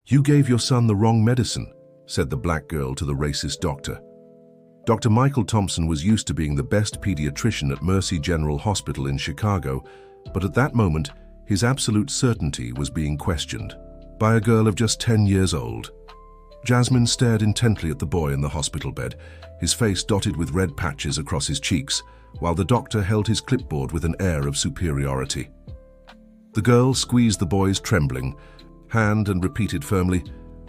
"You gave your son the wrong medicine," said the black girl to the racist doctor. Dr. Michael Thompson was used to being the best pediatrician at Mercy General Hospital in Chicago, but at that moment, his absolute certainty was being questioned by a girl of just 10 years old. Jasmine stared intently at the boy in the hospital bed, his face dotted with red patches across his cheeks, while the doctor held his clipboard with an air of superiority. The girl squeezed the boy's trembling hand and repeated firmly,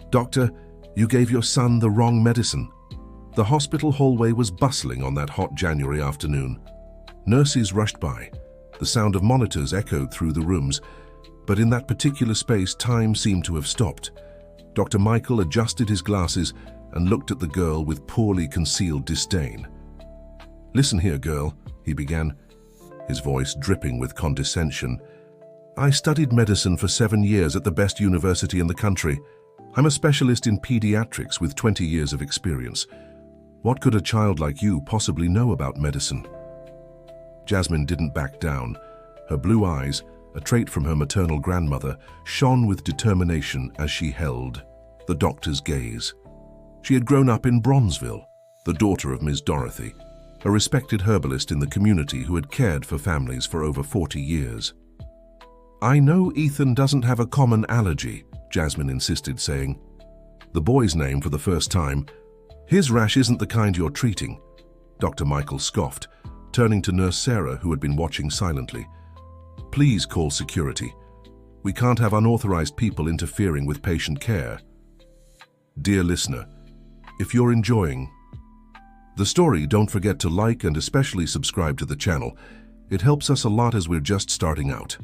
"Doctor, you gave your son the wrong medicine." The hospital hallway was bustling on that hot January afternoon. Nurses rushed by. The sound of monitors echoed through the rooms, but in that particular space, time seemed to have stopped. Dr. Michael adjusted his glasses and looked at the girl with poorly concealed disdain. "Listen here, girl," he began, his voice dripping with condescension. "I studied medicine for 7 years at the best university in the country. I'm a specialist in pediatrics with 20 years of experience. What could a child like you possibly know about medicine?" Jasmine didn't back down. Her blue eyes, a trait from her maternal grandmother, shone with determination as she held the doctor's gaze. She had grown up in Bronzeville, the daughter of Ms. Dorothy, a respected herbalist in the community who had cared for families for over 40 years. "I know Ethan doesn't have a common allergy," Jasmine insisted, saying the boy's name for the first time. "His rash isn't the kind you're treating." Dr. Michael scoffed, turning to Nurse Sarah, who had been watching silently. "Please call security. We can't have unauthorized people interfering with patient care." Dear listener, if you're enjoying the story, don't forget to like and especially subscribe to the channel. It helps us a lot as we're just starting out.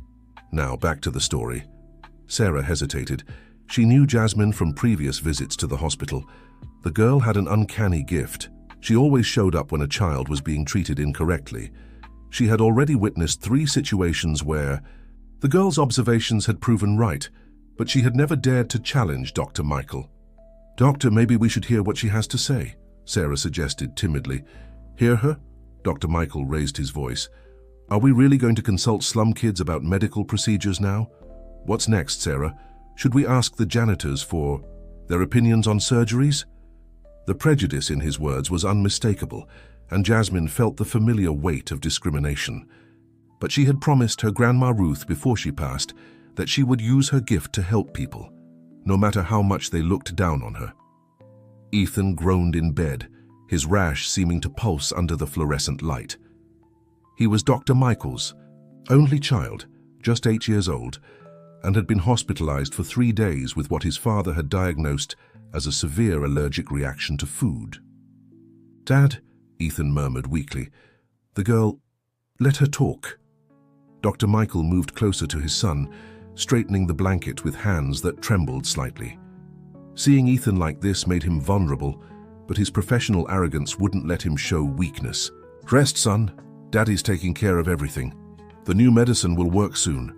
Now back to the story. Sarah hesitated. She knew Jasmine from previous visits to the hospital. The girl had an uncanny gift. She always showed up when a child was being treated incorrectly. She had already witnessed 3 situations where the girl's observations had proven right, but she had never dared to challenge Dr. Michael. "Doctor, maybe we should hear what she has to say," Sarah suggested timidly. "Hear her?" Dr. Michael raised his voice. "Are we really going to consult slum kids about medical procedures now? What's next, Sarah? Should we ask the janitors for their opinions on surgeries?" The prejudice in his words was unmistakable, and Jasmine felt the familiar weight of discrimination. But she had promised her Grandma Ruth before she passed that she would use her gift to help people, no matter how much they looked down on her. Ethan groaned in bed, his rash seeming to pulse under the fluorescent light. He was Dr. Michael's only child, just 8 years old, and had been hospitalized for 3 days with what his father had diagnosed as a severe allergic reaction to food. "Dad," Ethan murmured weakly. The girl, "Let her talk." Dr. Michael moved closer to his son, straightening the blanket with hands that trembled slightly. Seeing Ethan like this made him vulnerable, but his professional arrogance wouldn't let him show weakness. "Rest, son. Daddy's taking care of everything. The new medicine will work soon."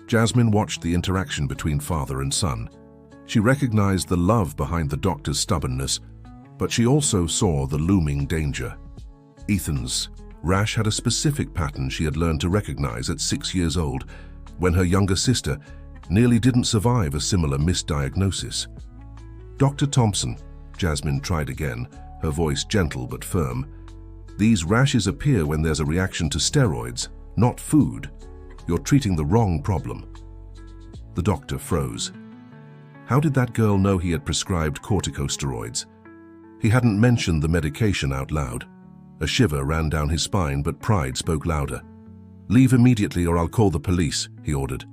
Jasmine watched the interaction between father and son. She recognized the love behind the doctor's stubbornness, but she also saw the looming danger. Ethan's rash had a specific pattern she had learned to recognize at 6 years old, when her younger sister nearly didn't survive a similar misdiagnosis. "Dr. Thompson," Jasmine tried again, her voice gentle but firm. "These rashes appear when there's a reaction to steroids, not food. You're treating the wrong problem." The doctor froze. How did that girl know he had prescribed corticosteroids? He hadn't mentioned the medication out loud. A shiver ran down his spine, but pride spoke louder. "Leave immediately or I'll call the police," he ordered.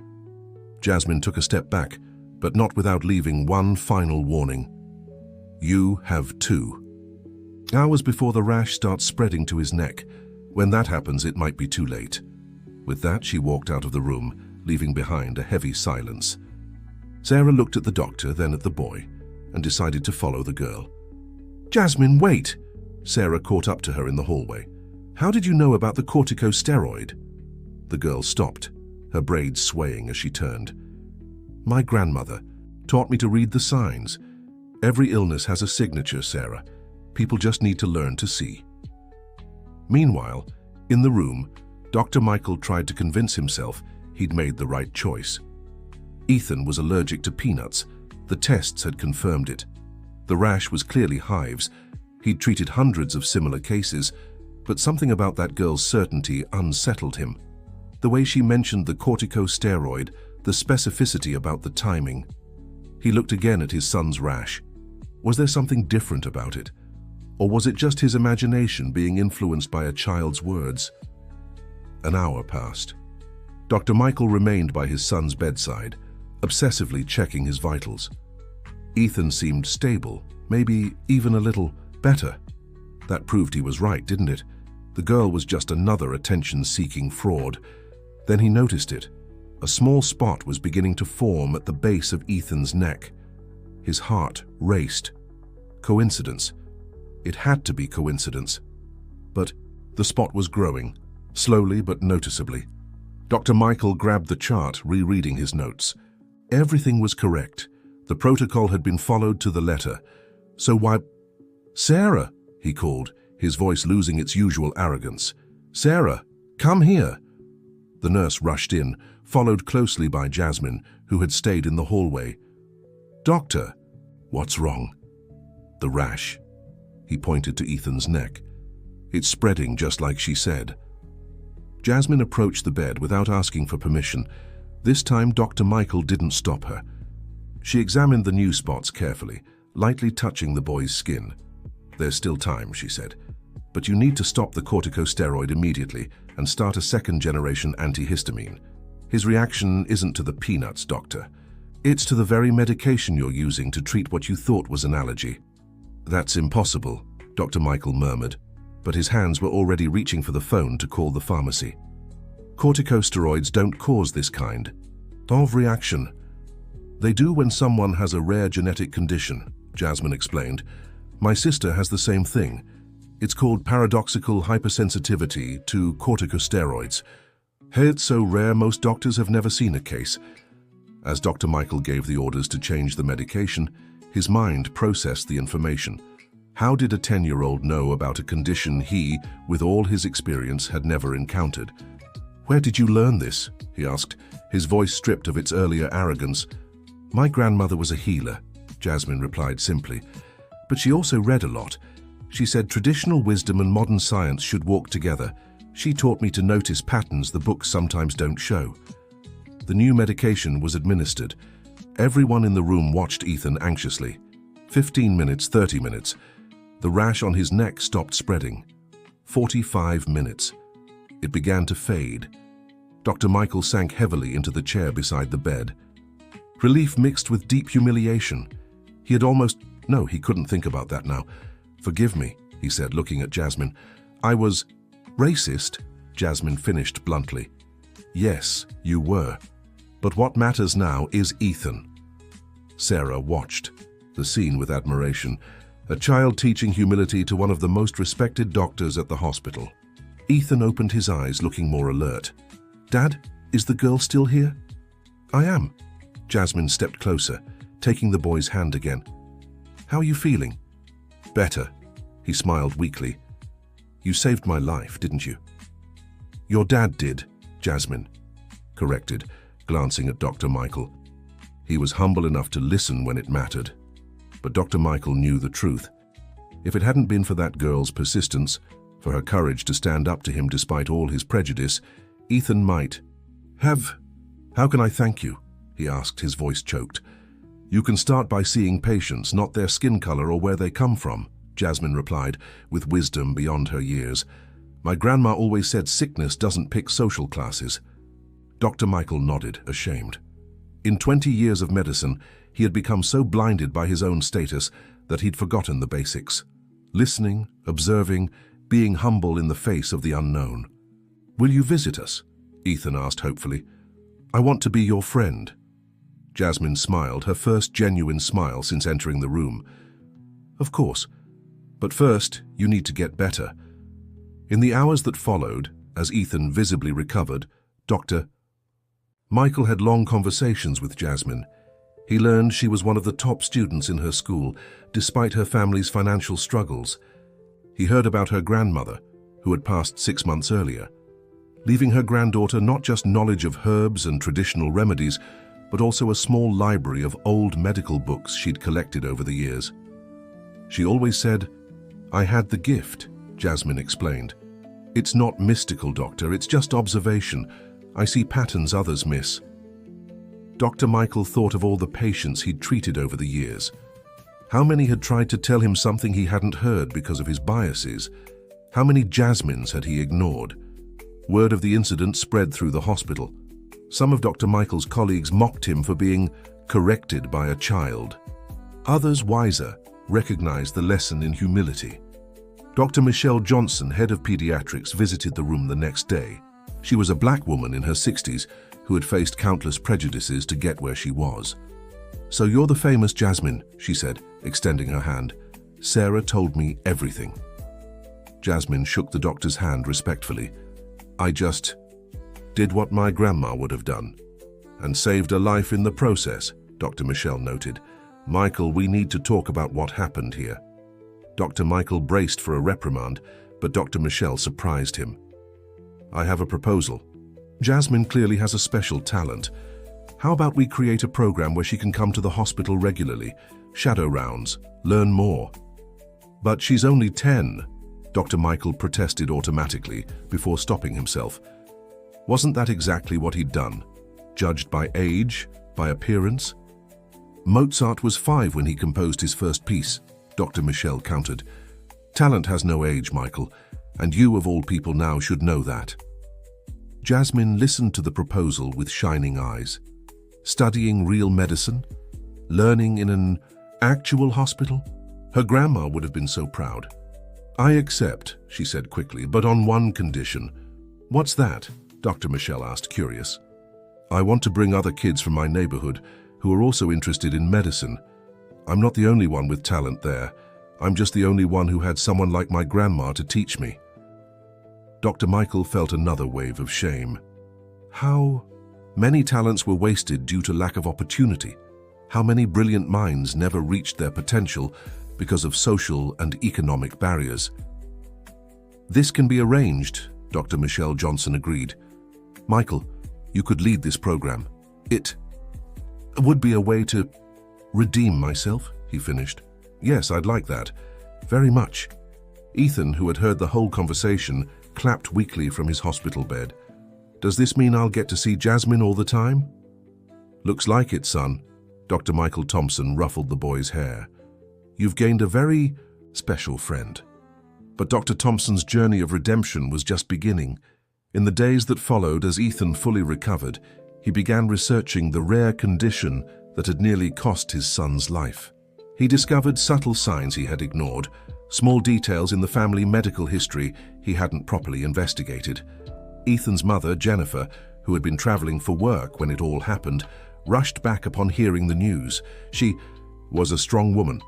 Jasmine took a step back, but not without leaving one final warning. "You have 2 hours before the rash starts spreading to his neck. When that happens, it might be too late." With that, she walked out of the room, leaving behind a heavy silence. Sarah looked at the doctor, then at the boy, and decided to follow the girl. "Jasmine, wait!" Sarah caught up to her in the hallway. "How did you know about the corticosteroid?" The girl stopped, her braids swaying as she turned. "My grandmother taught me to read the signs. Every illness has a signature, Sarah. People just need to learn to see." Meanwhile, in the room, Dr. Michael tried to convince himself he'd made the right choice. Ethan was allergic to peanuts, The tests had confirmed it. The rash was clearly hives. He'd treated hundreds of similar cases, but something about that girl's certainty unsettled him. The way she mentioned the corticosteroid, the specificity about the timing. He looked again at his son's rash. Was there something different about it? Or was it just his imagination being influenced by a child's words? An hour passed. Dr. Michael remained by his son's bedside, obsessively checking his vitals. Ethan seemed stable, maybe even a little better. That proved he was right, didn't it? The girl was just another attention-seeking fraud. Then he noticed it. A small spot was beginning to form at the base of Ethan's neck. His heart raced. Coincidence. It had to be coincidence. But the spot was growing, slowly but noticeably. Dr. Michael grabbed the chart, rereading his notes. Everything was correct. The protocol had been followed to the letter. So why... "Sarah," he called, his voice losing its usual arrogance. "Sarah, come here." The nurse rushed in, followed closely by Jasmine, who had stayed in the hallway. "Doctor." "What's wrong?" "The rash." He pointed to Ethan's neck. "It's spreading just like she said." Jasmine approached the bed without asking for permission. This time Dr. Michael didn't stop her. She examined the new spots carefully, lightly touching the boy's skin. "There's still time," she said, "but you need to stop the corticosteroid immediately and start a second-generation antihistamine. His reaction isn't to the peanuts, doctor. It's to the very medication you're using to treat what you thought was an allergy." "That's impossible," Dr. Michael murmured, but his hands were already reaching for the phone to call the pharmacy. "Corticosteroids don't cause this kind of reaction. They do when someone has a rare genetic condition," Jasmine explained. "My sister has the same thing. It's called paradoxical hypersensitivity to corticosteroids. Hey, it's so rare most doctors have never seen a case." As Dr. Michael gave the orders to change the medication, his mind processed the information. How did a 10-year-old know about a condition he, with all his experience, had never encountered? "Where did you learn this?" he asked, his voice stripped of its earlier arrogance. "My grandmother was a healer," Jasmine replied simply. "But she also read a lot. She said traditional wisdom and modern science should walk together. She taught me to notice patterns the books sometimes don't show." The new medication was administered. Everyone in the room watched Ethan anxiously. 15 minutes, 30 minutes. The rash on his neck stopped spreading. 45 minutes. It began to fade. Dr. Michael sank heavily into the chair beside the bed. Relief mixed with deep humiliation. He had almost... No, he couldn't think about that now. "Forgive me," he said, looking at Jasmine. "I was racist," Jasmine finished bluntly. "Yes, you were. But what matters now is Ethan." Sarah watched the scene with admiration, a child teaching humility to one of the most respected doctors at the hospital. Ethan opened his eyes, looking more alert. "Dad, is the girl still here?" "I am." Jasmine stepped closer, taking the boy's hand again. "How are you feeling?" "Better." He smiled weakly. "You saved my life, didn't you?" "Your dad did," Jasmine corrected, glancing at Dr. Michael. He was humble enough to listen when it mattered. But Dr. Michael knew the truth. If it hadn't been for that girl's persistence, for her courage to stand up to him despite all his prejudice, Ethan might have... "How can I thank you?" he asked, his voice choked. "You can start by seeing patients, not their skin color or where they come from," Jasmine replied, with wisdom beyond her years. "My grandma always said sickness doesn't pick social classes." Dr. Michael nodded, ashamed. In 20 years of medicine, he had become so blinded by his own status that he'd forgotten the basics. Listening, observing, being humble in the face of the unknown. "Will you visit us?" Ethan asked hopefully. "I want to be your friend." Jasmine smiled, her first genuine smile since entering the room. "Of course. But first, you need to get better." In the hours that followed, as Ethan visibly recovered, Dr. Michael had long conversations with Jasmine. He learned she was one of the top students in her school, despite her family's financial struggles. He heard about her grandmother, who had passed 6 months earlier, leaving her granddaughter not just knowledge of herbs and traditional remedies, but also a small library of old medical books she'd collected over the years. She always said, "I had the gift," Jasmine explained. "It's not mystical, doctor, it's just observation. I see patterns others miss." Dr. Michael thought of all the patients he'd treated over the years. How many had tried to tell him something he hadn't heard because of his biases? How many Jasmines had he ignored? Word of the incident spread through the hospital. Some of Dr. Michael's colleagues mocked him for being corrected by a child. Others, wiser, recognized the lesson in humility. Dr. Michelle Johnson, head of pediatrics, visited the room the next day. She was a black woman in her 60s who had faced countless prejudices to get where she was. "So you're the famous Jasmine," she said, extending her hand. "Sarah told me everything." Jasmine shook the doctor's hand respectfully. "I just did what my grandma would have done, and saved a life in the process," Dr. Michelle noted. "Michael, we need to talk about what happened here." Dr. Michael braced for a reprimand, but Dr. Michelle surprised him. "I have a proposal. Jasmine clearly has a special talent. How about we create a program where she can come to the hospital regularly, shadow rounds, learn more?" "But she's only 10, Dr. Michael protested automatically before stopping himself. Wasn't that exactly what he'd done? Judged by age, by appearance? Mozart was 5 when he composed his first piece, Dr. Michelle countered. "Talent has no age, Michael, and you of all people now should know that." Jasmine listened to the proposal with shining eyes. Studying real medicine? Learning in an actual hospital? Her grandma would have been so proud. "I accept," she said quickly, "but on one condition." "What's that?" Dr. Michelle asked, curious. "I want to bring other kids from my neighborhood who are also interested in medicine. I'm not the only one with talent there. I'm just the only one who had someone like my grandma to teach me." Dr. Michael felt another wave of shame. How many talents were wasted due to lack of opportunity? How many brilliant minds never reached their potential because of social and economic barriers? "This can be arranged," Dr. Michelle Johnson agreed. "Michael, you could lead this program. It would be a way to redeem myself," he finished. "Yes, I'd like that. Very much." Ethan, who had heard the whole conversation, clapped weakly from his hospital bed. "Does this mean I'll get to see Jasmine all the time?" "Looks like it, son." Dr. Michael Thompson ruffled the boy's hair. "You've gained a very special friend." But Dr. Thompson's journey of redemption was just beginning. In the days that followed, as Ethan fully recovered, he began researching the rare condition that had nearly cost his son's life. He discovered subtle signs he had ignored, small details in the family medical history he hadn't properly investigated. Ethan's mother, Jennifer, who had been traveling for work when it all happened, rushed back upon hearing the news. She was a strong woman,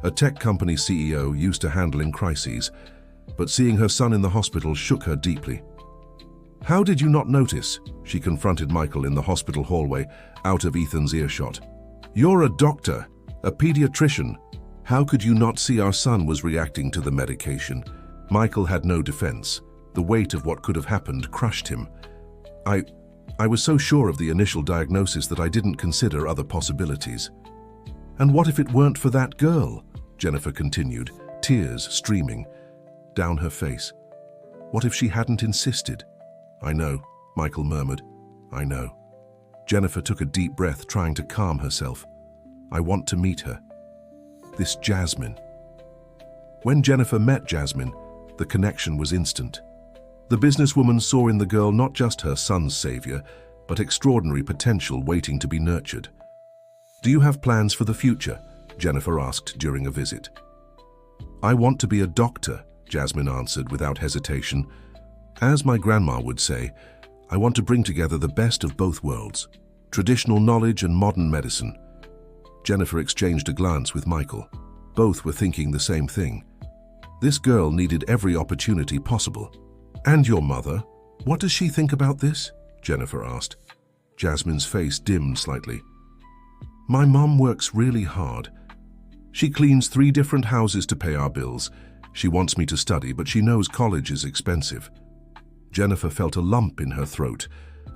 a tech company CEO used to handling crises, but seeing her son in the hospital shook her deeply. "How did you not notice?" she confronted Michael in the hospital hallway, out of Ethan's earshot. "You're a doctor, a pediatrician. How could you not see our son was reacting to the medication?" Michael had no defense. The weight of what could have happened crushed him. I was so sure of the initial diagnosis that I didn't consider other possibilities." "And what if it weren't for that girl?" Jennifer continued, tears streaming down her face. "What if she hadn't insisted?" "I know," Michael murmured. "I know." Jennifer took a deep breath, trying to calm herself. "I want to meet her. This Jasmine." When Jennifer met Jasmine, the connection was instant. The businesswoman saw in the girl not just her son's savior, but extraordinary potential waiting to be nurtured. "Do you have plans for the future?" Jennifer asked during a visit. "I want to be a doctor," Jasmine answered without hesitation. "As my grandma would say, I want to bring together the best of both worlds, traditional knowledge and modern medicine." Jennifer exchanged a glance with Michael. Both were thinking the same thing. This girl needed every opportunity possible. "And your mother? What does she think about this?" Jennifer asked. Jasmine's face dimmed slightly. "My mom works really hard. She cleans 3 different houses to pay our bills. She wants me to study, but she knows college is expensive." Jennifer felt a lump in her throat.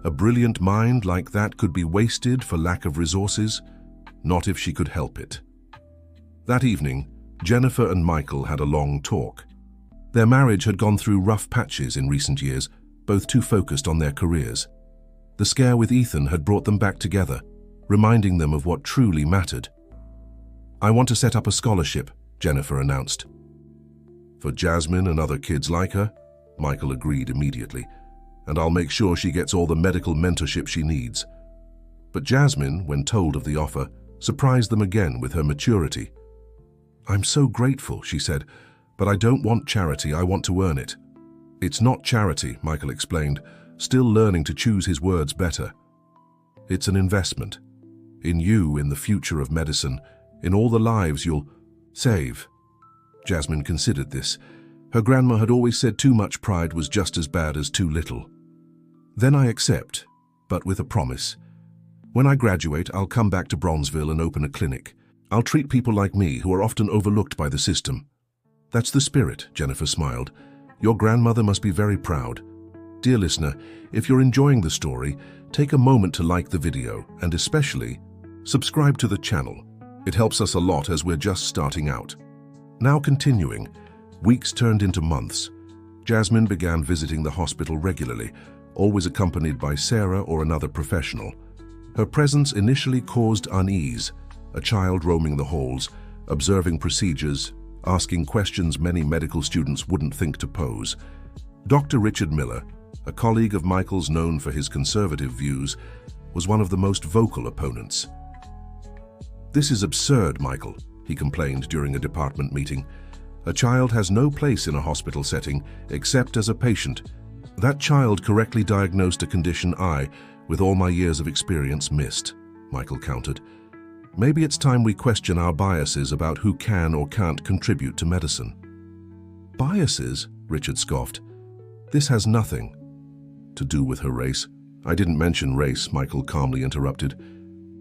A brilliant mind like that could be wasted for lack of resources? Not if she could help it. That evening, Jennifer and Michael had a long talk. Their marriage had gone through rough patches in recent years, both too focused on their careers. The scare with Ethan had brought them back together, reminding them of what truly mattered. "I want to set up a scholarship," Jennifer announced. "For Jasmine and other kids like her?" Michael agreed immediately. "And I'll make sure she gets all the medical mentorship she needs." But Jasmine, when told of the offer, surprised them again with her maturity. "I'm so grateful," she said, "but I don't want charity, I want to earn it." "It's not charity," Michael explained, still learning to choose his words better. "It's an investment. In you, in the future of medicine, in all the lives you'll save." Jasmine considered this. Her grandma had always said too much pride was just as bad as too little. "Then I accept, but with a promise. When I graduate, I'll come back to Bronzeville and open a clinic. I'll treat people like me who are often overlooked by the system." "That's the spirit," Jennifer smiled. "Your grandmother must be very proud." Dear listener, if you're enjoying the story, take a moment to like the video and especially subscribe to the channel. It helps us a lot as we're just starting out. Now continuing, weeks turned into months. Jasmine began visiting the hospital regularly, always accompanied by Sarah or another professional. Her presence initially caused unease, a child roaming the halls, observing procedures, asking questions many medical students wouldn't think to pose. Dr. Richard Miller, a colleague of Michael's known for his conservative views, was one of the most vocal opponents. "This is absurd, Michael," he complained during a department meeting. "A child has no place in a hospital setting except as a patient. That child correctly diagnosed a condition I, with all my years of experience, missed," Michael countered. "Maybe it's time we question our biases about who can or can't contribute to medicine." "Biases?" Richard scoffed. "This has nothing to do with her race." "I didn't mention race," Michael calmly interrupted.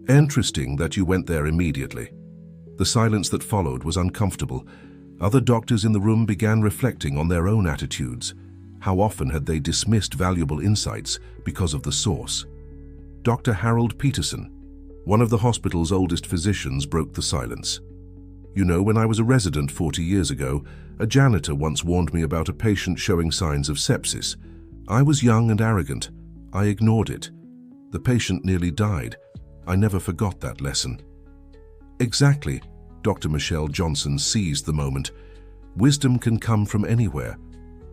"Interesting that you went there immediately." The silence that followed was uncomfortable. Other doctors in the room began reflecting on their own attitudes. How often had they dismissed valuable insights because of the source? Dr. Harold Peterson, one of the hospital's oldest physicians, broke the silence. "You know, when I was a resident 40 years ago, a janitor once warned me about a patient showing signs of sepsis. I was young and arrogant. I ignored it. The patient nearly died. I never forgot that lesson." "Exactly," Dr. Michelle Johnson seized the moment. "Wisdom can come from anywhere.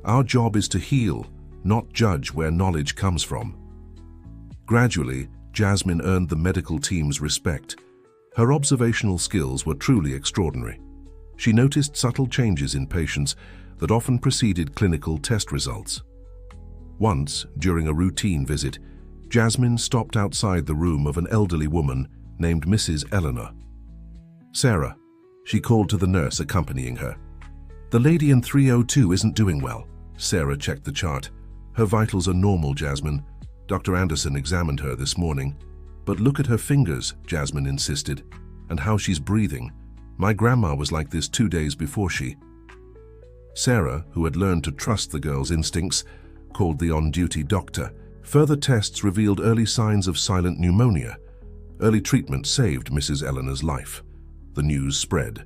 Our job is to heal, not judge where knowledge comes from." Gradually, Jasmine earned the medical team's respect. Her observational skills were truly extraordinary. She noticed subtle changes in patients that often preceded clinical test results. Once, during a routine visit, Jasmine stopped outside the room of an elderly woman named Mrs. Eleanor. "Sarah," she called to the nurse accompanying her. "The lady in 302 isn't doing well." Sarah checked the chart. "Her vitals are normal, Jasmine. Dr. Anderson examined her this morning." "But look at her fingers," Jasmine insisted, "and how she's breathing. My grandma was like this 2 days before she..." Sarah, who had learned to trust the girl's instincts, called the on-duty doctor. Further tests revealed early signs of silent pneumonia. Early treatment saved Mrs. Eleanor's life. The news spread.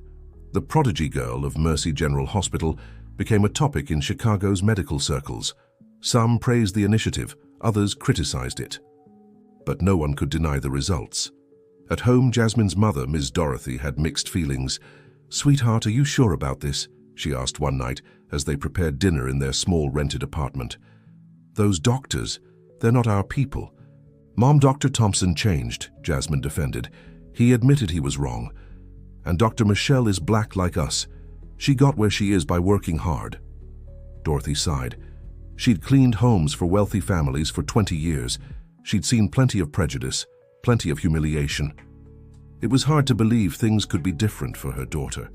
The prodigy girl of Mercy General Hospital became a topic in Chicago's medical circles. Some praised the initiative, others criticized it. But no one could deny the results. At home, Jasmine's mother, Ms. Dorothy, had mixed feelings. "Sweetheart, are you sure about this?" she asked one night as they prepared dinner in their small rented apartment. "Those doctors, they're not our people." "Mom, Dr. Thompson changed," Jasmine defended. "He admitted he was wrong. And Dr. Michelle is black like us. She got where she is by working hard." Dorothy sighed. She'd cleaned homes for wealthy families for 20 years. She'd seen plenty of prejudice, plenty of humiliation. It was hard to believe things could be different for her daughter.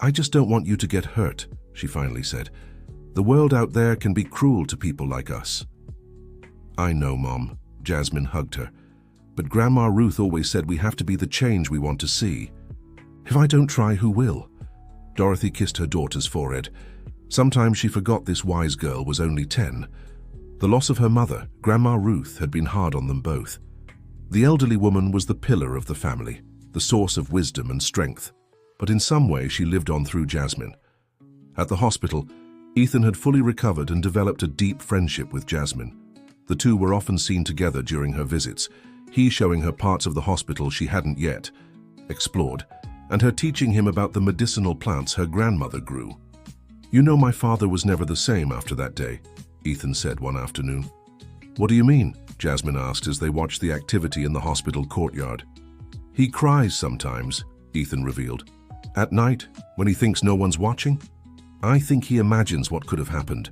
"I just don't want you to get hurt," she finally said. "The world out there can be cruel to people like us." "I know, Mom," Jasmine hugged her. "But Grandma Ruth always said we have to be the change we want to see. If I don't try, who will?" Dorothy kissed her daughter's forehead. Sometimes she forgot this wise girl was only 10. The loss of her mother, Grandma Ruth, had been hard on them both. The elderly woman was the pillar of the family, the source of wisdom and strength, but in some way she lived on through Jasmine. At the hospital, Ethan had fully recovered and developed a deep friendship with Jasmine. The two were often seen together during her visits, he showing her parts of the hospital she hadn't yet explored, and her teaching him about the medicinal plants her grandmother grew. "You know, my father was never the same after that day," Ethan said one afternoon. "What do you mean?" Jasmine asked as they watched the activity in the hospital courtyard. "He cries sometimes," Ethan revealed. "At night, when he thinks no one's watching. I think he imagines what could have happened."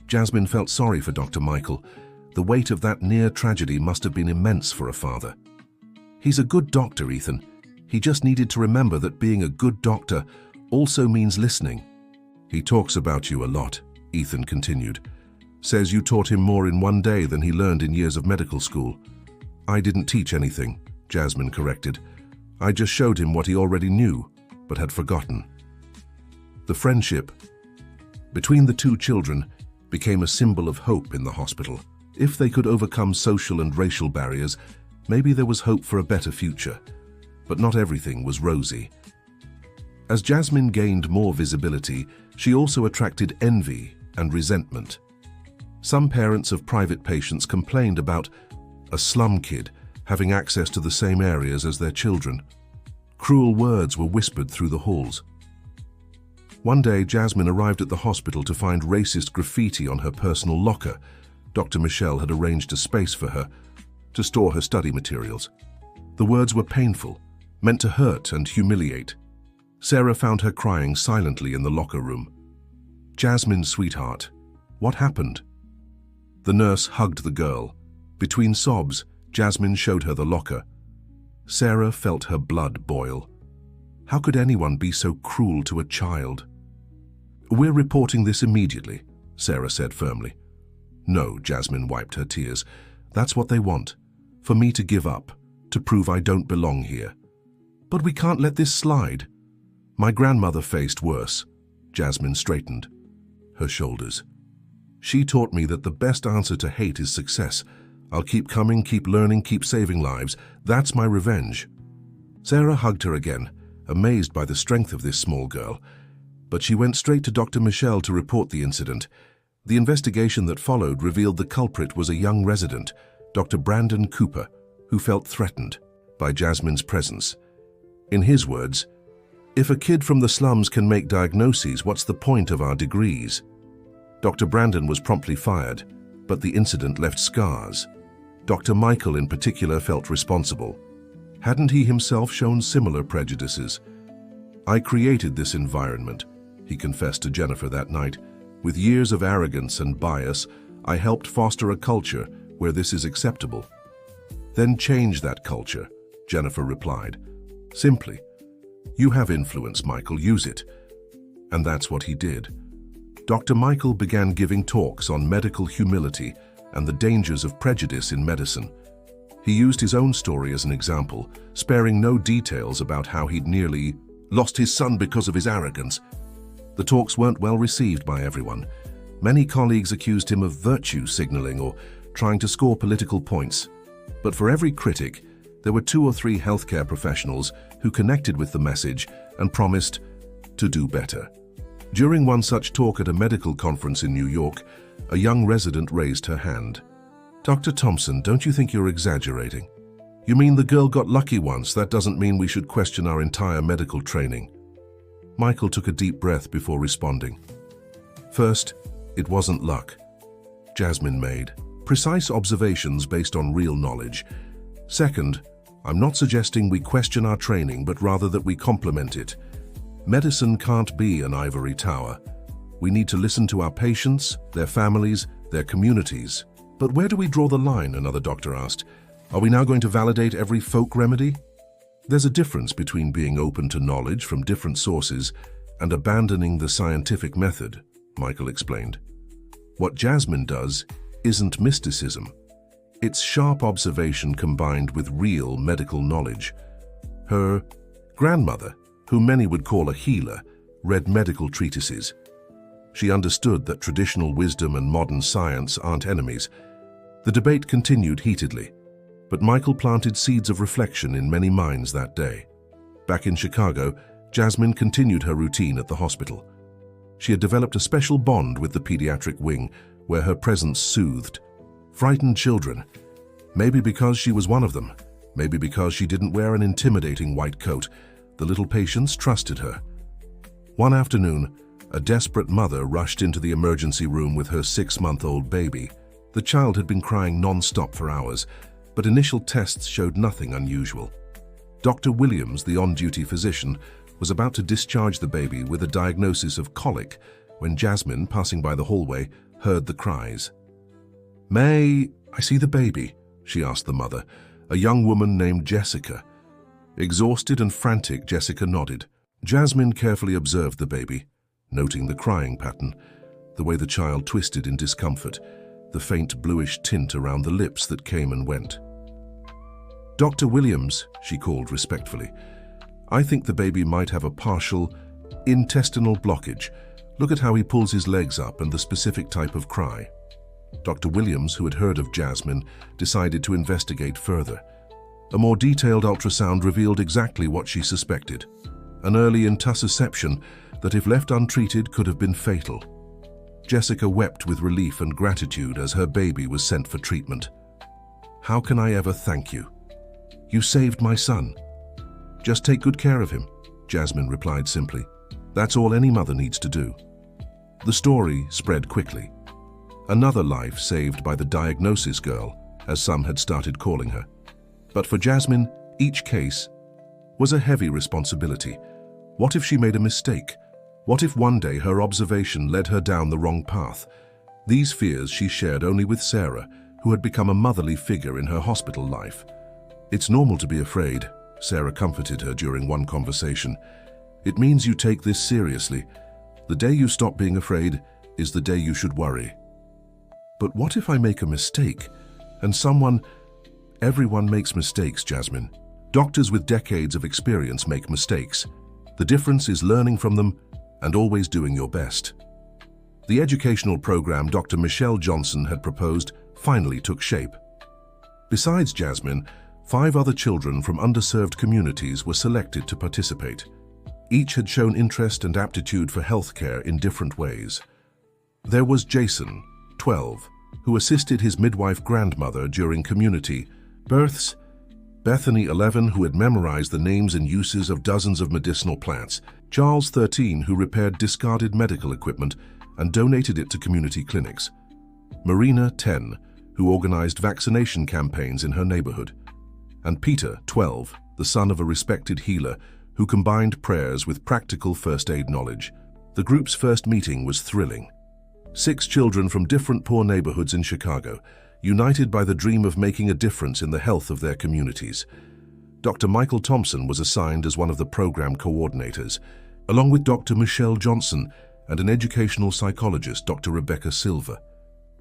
Jasmine felt sorry for Dr. Michael. The weight of that near tragedy must have been immense for a father. "He's a good doctor, Ethan. He just needed to remember that being a good doctor also means listening." "He talks about you a lot," Ethan continued. "Says you taught him more in one day than he learned in years of medical school." "I didn't teach anything," Jasmine corrected. "I just showed him what he already knew, but had forgotten." The friendship between the two children became a symbol of hope in the hospital. If they could overcome social and racial barriers, maybe there was hope for a better future. But not everything was rosy. As Jasmine gained more visibility, she also attracted envy and resentment. Some parents of private patients complained about a slum kid having access to the same areas as their children. Cruel words were whispered through the halls. One day, Jasmine arrived at the hospital to find racist graffiti on her personal locker. Dr. Michelle had arranged a space for her to store her study materials. The words were painful, meant to hurt and humiliate. Sarah found her crying silently in the locker room. "Jasmine, sweetheart, what happened?" The nurse hugged the girl. Between sobs, Jasmine showed her the locker. Sarah felt her blood boil. How could anyone be so cruel to a child? "We're reporting this immediately," Sarah said firmly. "No," Jasmine wiped her tears. "That's what they want, for me to give up, to prove I don't belong here." "But we can't let this slide." "My grandmother faced worse." Jasmine straightened her shoulders. "She taught me that the best answer to hate is success. I'll keep coming, keep learning, keep saving lives. That's my revenge." Sarah hugged her again, amazed by the strength of this small girl. But she went straight to Dr. Michelle to report the incident. The investigation that followed revealed the culprit was a young resident, Dr. Brandon Cooper, who felt threatened by Jasmine's presence. In his words, "If a kid from the slums can make diagnoses, what's the point of our degrees?" Dr. Brandon was promptly fired, but the incident left scars. Dr. Michael in particular felt responsible. Hadn't he himself shown similar prejudices? "I created this environment," he confessed to Jennifer that night. "With years of arrogance and bias, I helped foster a culture where this is acceptable." "Then change that culture," Jennifer replied. "Simply. You have influence, Michael, use it." And that's what he did. Dr. Michael began giving talks on medical humility and the dangers of prejudice in medicine. He used his own story as an example, sparing no details about how he'd nearly lost his son because of his arrogance. The talks weren't well received by everyone. Many colleagues accused him of virtue signaling or trying to score political points. But for every critic, there were 2 or 3 healthcare professionals who connected with the message and promised to do better. During one such talk at a medical conference in New York, a young resident raised her hand. "Dr. Thompson, don't you think you're exaggerating? You mean the girl got lucky once? That doesn't mean we should question our entire medical training." Michael took a deep breath before responding. "First, it wasn't luck." Jasmine made precise observations based on real knowledge. "Second, I'm not suggesting we question our training, but rather that we complement it. Medicine can't be an ivory tower. We need to listen to our patients, their families, their communities." "But where do we draw the line?" another doctor asked. "Are we now going to validate every folk remedy?" "There's a difference between being open to knowledge from different sources and abandoning the scientific method," Michael explained. "What Jasmine does isn't mysticism. It's sharp observation combined with real medical knowledge. Her grandmother, whom many would call a healer, read medical treatises. She understood that traditional wisdom and modern science aren't enemies. The debate continued heatedly, but Michael planted seeds of reflection in many minds that day. Back in Chicago, Jasmine continued her routine at the hospital. She had developed a special bond with the pediatric wing, where her presence soothed frightened children. Maybe because she was one of them, maybe because she didn't wear an intimidating white coat, the little patients trusted her. One afternoon, a desperate mother rushed into the emergency room with her 6-month-old baby. The child had been crying non-stop for hours, but initial tests showed nothing unusual. Dr. Williams, the on-duty physician, was about to discharge the baby with a diagnosis of colic when Jasmine, passing by the hallway, heard the cries. "May I see the baby?" she asked the mother, a young woman named Jessica. Exhausted and frantic, Jessica nodded. Jasmine carefully observed the baby, noting the crying pattern, the way the child twisted in discomfort, the faint bluish tint around the lips that came and went. "Dr. Williams," she called respectfully, "I think the baby might have a partial intestinal blockage. Look at how he pulls his legs up and the specific type of cry." Dr. Williams, who had heard of Jasmine, decided to investigate further. A more detailed ultrasound revealed exactly what she suspected: an early intussusception that, if left untreated, could have been fatal. Jessica wept with relief and gratitude as her baby was sent for treatment. "How can I ever thank you? You saved my son." "Just take good care of him," Jasmine replied simply. "That's all any mother needs to do." The story spread quickly. Another life saved by the diagnosis girl, as some had started calling her. But for Jasmine, each case was a heavy responsibility. What if she made a mistake? What if one day her observation led her down the wrong path? These fears she shared only with Sarah, who had become a motherly figure in her hospital life. "It's normal to be afraid," Sarah comforted her during one conversation. "It means you take this seriously. The day you stop being afraid is the day you should worry." "But what if I make a mistake? And Everyone makes mistakes, Jasmine. Doctors with decades of experience make mistakes. The difference is learning from them and always doing your best." The educational program Dr. Michelle Johnson had proposed finally took shape. Besides Jasmine, 5 other children from underserved communities were selected to participate. Each had shown interest and aptitude for healthcare in different ways. There was Jason, 12, who assisted his midwife grandmother during community births, Bethany, 11, who had memorized the names and uses of dozens of medicinal plants, Charles, 13, who repaired discarded medical equipment and donated it to community clinics, Marina, 10, who organized vaccination campaigns in her neighborhood, and Peter, 12, the son of a respected healer who combined prayers with practical first aid knowledge. The group's first meeting was thrilling. 6 children from different poor neighborhoods in Chicago, united by the dream of making a difference in the health of their communities. Dr. Michael Thompson was assigned as one of the program coordinators, along with Dr. Michelle Johnson and an educational psychologist, Dr. Rebecca Silva.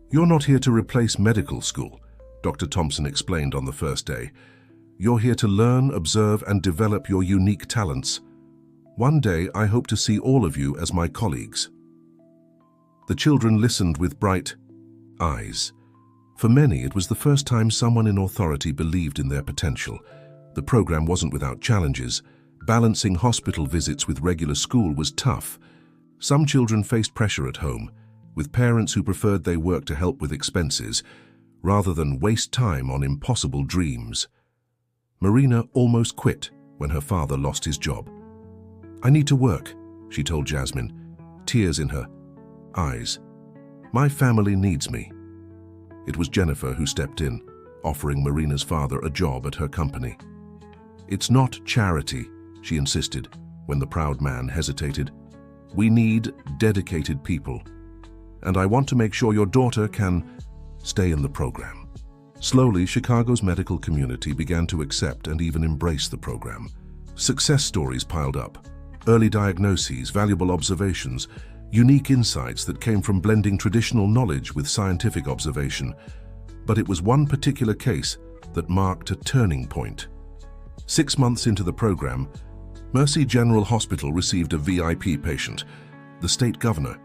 "You're not here to replace medical school," Dr. Thompson explained on the first day. "You're here to learn, observe, and develop your unique talents. One day, I hope to see all of you as my colleagues." The children listened with bright eyes. For many, it was the first time someone in authority believed in their potential. The program wasn't without challenges. Balancing hospital visits with regular school was tough. Some children faced pressure at home, with parents who preferred they work to help with expenses, rather than waste time on impossible dreams. Marina almost quit when her father lost his job. "I need to work," she told Jasmine, tears in her eyes. "My family needs me." It was Jennifer who stepped in, offering Marina's father a job at her company. "It's not charity," she insisted, when the proud man hesitated. "We need dedicated people. And I want to make sure your daughter can stay in the program." Slowly, Chicago's medical community began to accept and even embrace the program. Success stories piled up, early diagnoses, valuable observations, unique insights that came from blending traditional knowledge with scientific observation. But it was one particular case that marked a turning point. 6 months into the program, Mercy General Hospital received a VIP patient, the state governor,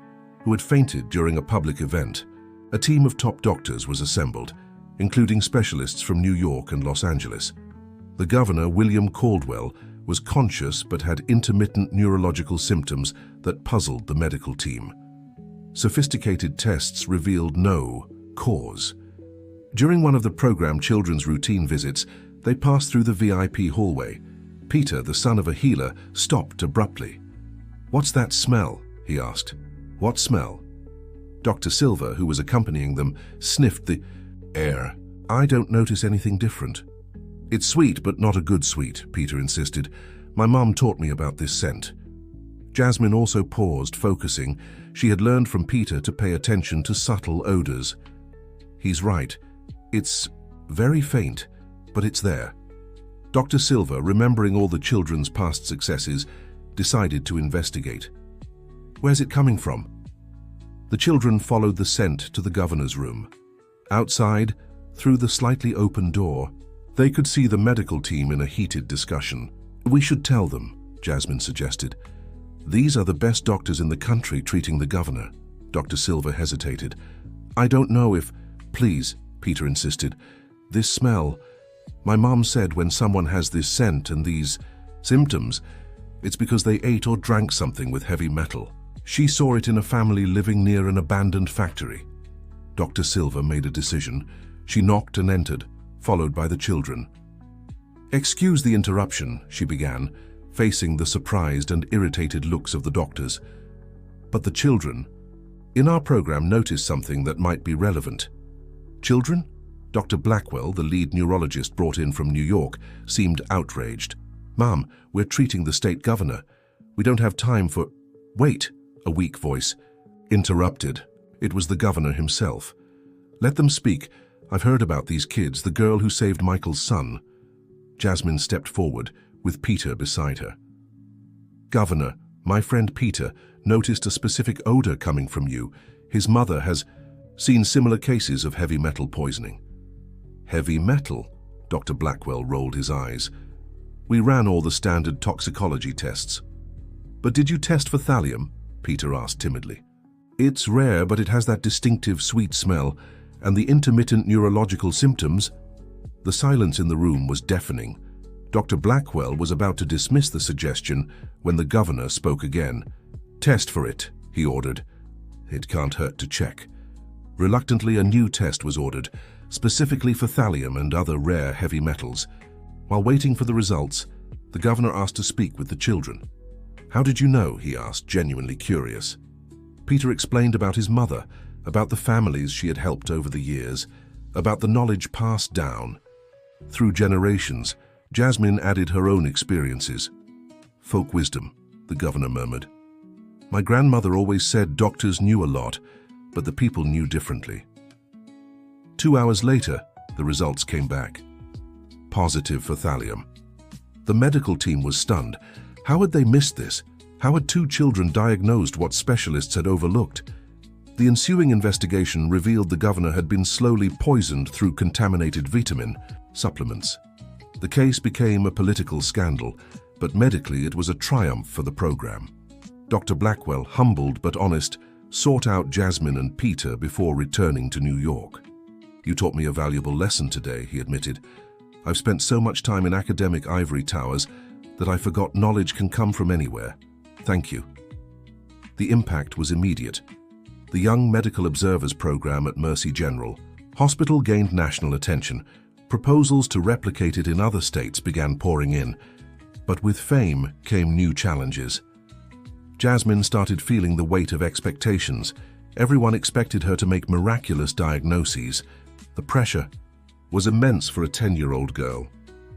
who had fainted during a public event. A team of top doctors was assembled, including specialists from New York and Los Angeles. The governor, William Caldwell, was conscious but had intermittent neurological symptoms that puzzled the medical team. Sophisticated tests revealed no cause. During one of the programmed children's routine visits, they passed through the VIP hallway. Peter, the son of a healer, stopped abruptly. "What's that smell?" he asked. "What smell?" Dr. Silver, who was accompanying them, sniffed the air. "I don't notice anything different." "It's sweet, but not a good sweet," Peter insisted. "My mom taught me about this scent." Jasmine also paused, focusing. She had learned from Peter to pay attention to subtle odors. "He's right. It's very faint, but it's there." Dr. Silver, remembering all the children's past successes, decided to investigate. "Where's it coming from?" The children followed the scent to the governor's room. Outside, through the slightly open door, they could see the medical team in a heated discussion. "We should tell them," Jasmine suggested. "These are the best doctors in the country treating the governor." Dr. Silver hesitated. "I don't know if—" "Please," Peter insisted. "This smell. My mom said when someone has this scent and these symptoms, it's because they ate or drank something with heavy metal. She saw it in a family living near an abandoned factory." Dr. Silver made a decision. She knocked and entered, followed by the children. "Excuse the interruption," she began, facing the surprised and irritated looks of the doctors. But the children, in our program, noticed something that might be relevant. "Children?" Dr. Blackwell, the lead neurologist brought in from New York, seemed outraged. "Ma'am, we're treating the state governor. We don't have time for—" "Wait," a weak voice interrupted. It was the governor himself. "Let them speak. I've heard about these kids, the girl who saved Michael's son." Jasmine stepped forward, with Peter beside her. "Governor, my friend Peter noticed a specific odor coming from you. His mother has seen similar cases of heavy metal poisoning." "Heavy metal?" Dr. Blackwell rolled his eyes. "We ran all the standard toxicology tests." "But did you test for thallium?" Peter asked timidly. "It's rare, but it has that distinctive sweet smell, and the intermittent neurological symptoms." The silence in the room was deafening. Dr. Blackwell was about to dismiss the suggestion when the governor spoke again. "Test for it," he ordered. "It can't hurt to check." Reluctantly, a new test was ordered, specifically for thallium and other rare heavy metals. While waiting for the results, the governor asked to speak with the children. "How did you know?" he asked, genuinely curious. Peter explained about his mother, about the families she had helped over the years, about the knowledge passed down through generations. Jasmine added her own experiences. "Folk wisdom," the governor murmured. "My grandmother always said doctors knew a lot, but the people knew differently." 2 hours later, the results came back. Positive for thallium. The medical team was stunned. How had they missed this? How had 2 children diagnosed what specialists had overlooked? The ensuing investigation revealed the governor had been slowly poisoned through contaminated vitamin supplements. The case became a political scandal, but medically it was a triumph for the program. Dr. Blackwell, humbled but honest, sought out Jasmine and Peter before returning to New York. "You taught me a valuable lesson today," he admitted. "I've spent so much time in academic ivory towers that I forgot knowledge can come from anywhere. Thank you." The impact was immediate. The Young Medical Observers Program at Mercy General Hospital gained national attention. Proposals to replicate it in other states began pouring in, but with fame came new challenges. Jasmine started feeling the weight of expectations. Everyone expected her to make miraculous diagnoses. The pressure was immense for a 10-year-old girl.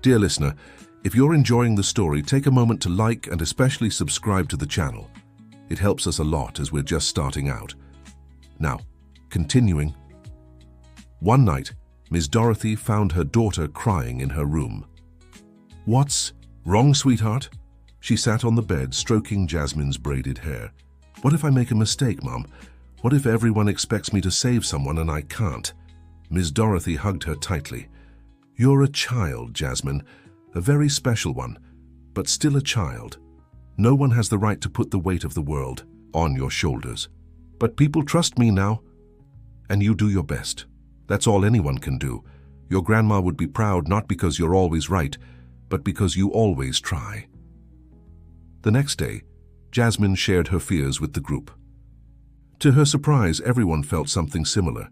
Dear listener, if you're enjoying the story, take a moment to like and especially subscribe to the channel. It helps us a lot as we're just starting out. Now, continuing. One night, Ms. Dorothy found her daughter crying in her room. "What's wrong, sweetheart?" She sat on the bed, stroking Jasmine's braided hair. "What if I make a mistake, Mom? What if everyone expects me to save someone and I can't?" Ms. Dorothy hugged her tightly. "You're a child, Jasmine, a very special one, but still a child. No one has the right to put the weight of the world on your shoulders." But people trust me now, and you do your best. That's all anyone can do. Your grandma would be proud not because you're always right, but because you always try." The next day, Jasmine shared her fears with the group. To her surprise, everyone felt something similar.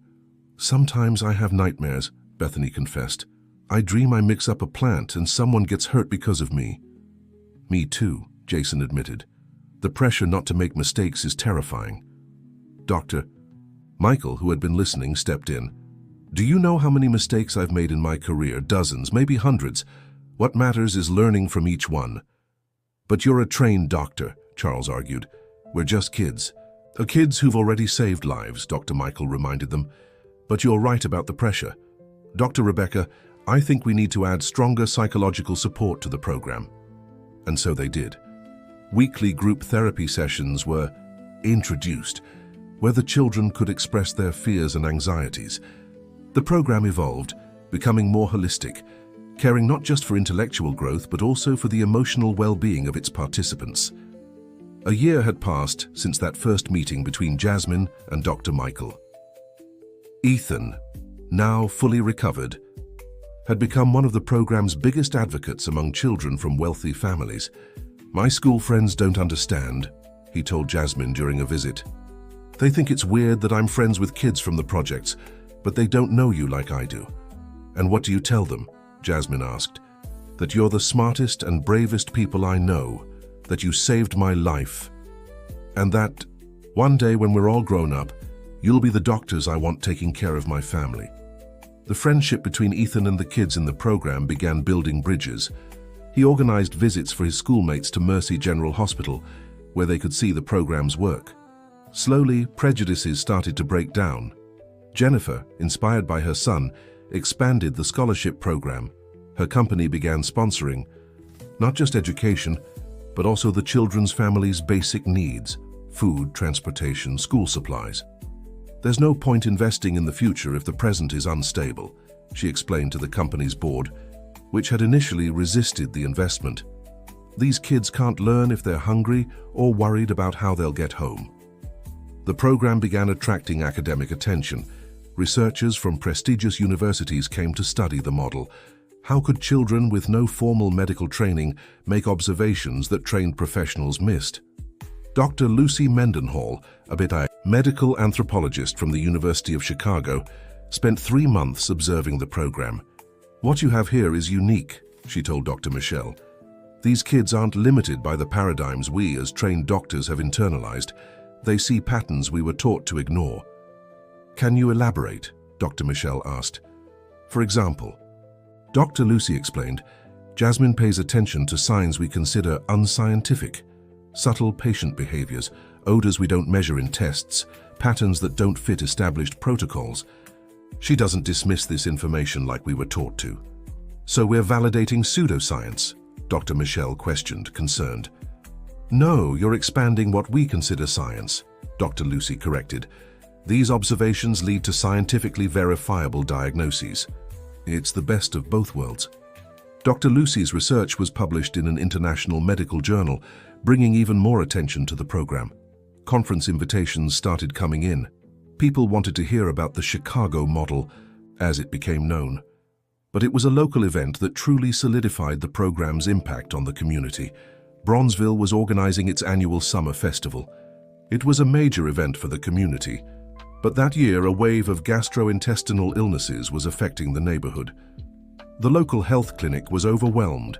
"Sometimes I have nightmares," Bethany confessed. "I dream I mix up a plant and someone gets hurt because of me." "Me too," Jason admitted. "The pressure not to make mistakes is terrifying." Dr. Michael, who had been listening, stepped in. "Do you know how many mistakes I've made in my career? Dozens, maybe hundreds. What matters is learning from each one." "But you're a trained doctor," Charles argued. "We're just kids." "Kids who've already saved lives," Dr. Michael reminded them. "But you're right about the pressure. Dr. Rebecca, I think we need to add stronger psychological support to the program." And so they did. Weekly group therapy sessions were introduced, where the children could express their fears and anxieties. The program evolved, becoming more holistic, caring not just for intellectual growth but also for the emotional well-being of its participants. A year had passed since that first meeting between Jasmine and Dr. Michael. Ethan, now fully recovered, had become one of the program's biggest advocates among children from wealthy families. "My school friends don't understand," he told Jasmine during a visit. "They think it's weird that I'm friends with kids from the projects, but they don't know you like I do." "And what do you tell them?" Jasmine asked. "That you're the smartest and bravest people I know, that you saved my life, and that one day when we're all grown up, you'll be the doctors I want taking care of my family." The friendship between Ethan and the kids in the program began building bridges. He organized visits for his schoolmates to Mercy General Hospital, where they could see the program's work. Slowly, prejudices started to break down. Jennifer, inspired by her son, expanded the scholarship program. Her company began sponsoring not just education, but also the children's families' basic needs: food, transportation, school supplies. "There's no point investing in the future if the present is unstable," she explained to the company's board, which had initially resisted the investment. "These kids can't learn if they're hungry or worried about how they'll get home." The program began attracting academic attention. Researchers from prestigious universities came to study the model. How could children with no formal medical training make observations that trained professionals missed? Dr. Lucy Mendenhall, a medical anthropologist from the University of Chicago, spent 3 months observing the program. "What you have here is unique," she told Dr. Michelle. "These kids aren't limited by the paradigms we as trained doctors have internalized. They see patterns we were taught to ignore." "Can you elaborate?" Dr. Michelle asked. "For example," Dr. Lucy explained, "Jasmine pays attention to signs we consider unscientific, subtle patient behaviors, odors we don't measure in tests, patterns that don't fit established protocols. She doesn't dismiss this information like we were taught to." "So we're validating pseudoscience?" Dr. Michelle questioned, concerned. "No, you're expanding what we consider science," Dr. Lucy corrected. "These observations lead to scientifically verifiable diagnoses. It's the best of both worlds." Dr. Lucy's research was published in an international medical journal, bringing even more attention to the program. Conference invitations started coming in. People wanted to hear about the Chicago model, as it became known. But it was a local event that truly solidified the program's impact on the community. Bronzeville was organizing its annual summer festival. It was a major event for the community. But that year, a wave of gastrointestinal illnesses was affecting the neighborhood. The local health clinic was overwhelmed.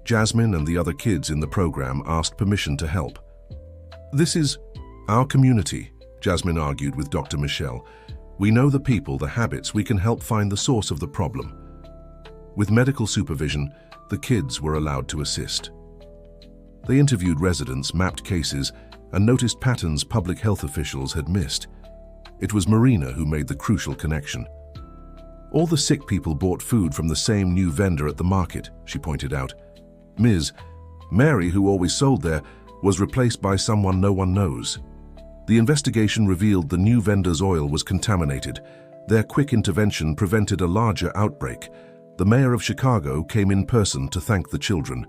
Jasmine and the other kids in the program asked permission to help. "This is our community," Jasmine argued with Dr. Michelle. "We know the people, the habits, we can help find the source of the problem." With medical supervision, the kids were allowed to assist. They interviewed residents, mapped cases, and noticed patterns public health officials had missed. It was Marina who made the crucial connection. "All the sick people bought food from the same new vendor at the market," she pointed out. Ms. Mary, who always sold there, was replaced by someone no one knows. The investigation revealed the new vendor's oil was contaminated. Their quick intervention prevented a larger outbreak. The mayor of Chicago came in person to thank the children.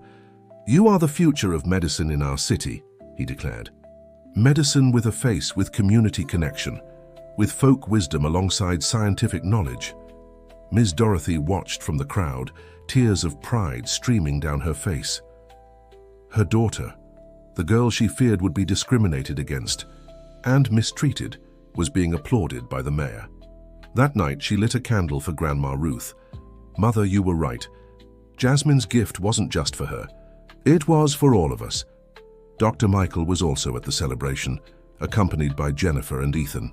"You are the future of medicine in our city," he declared. Medicine with a face, with community connection, with folk wisdom alongside scientific knowledge. Ms. Dorothy watched from the crowd, tears of pride streaming down her face. Her daughter, the girl she feared would be discriminated against and mistreated, was being applauded by the mayor. That night, she lit a candle for Grandma Ruth. "Mother, you were right. Jasmine's gift wasn't just for her. It was for all of us." Dr. Michael was also at the celebration, accompanied by Jennifer and Ethan.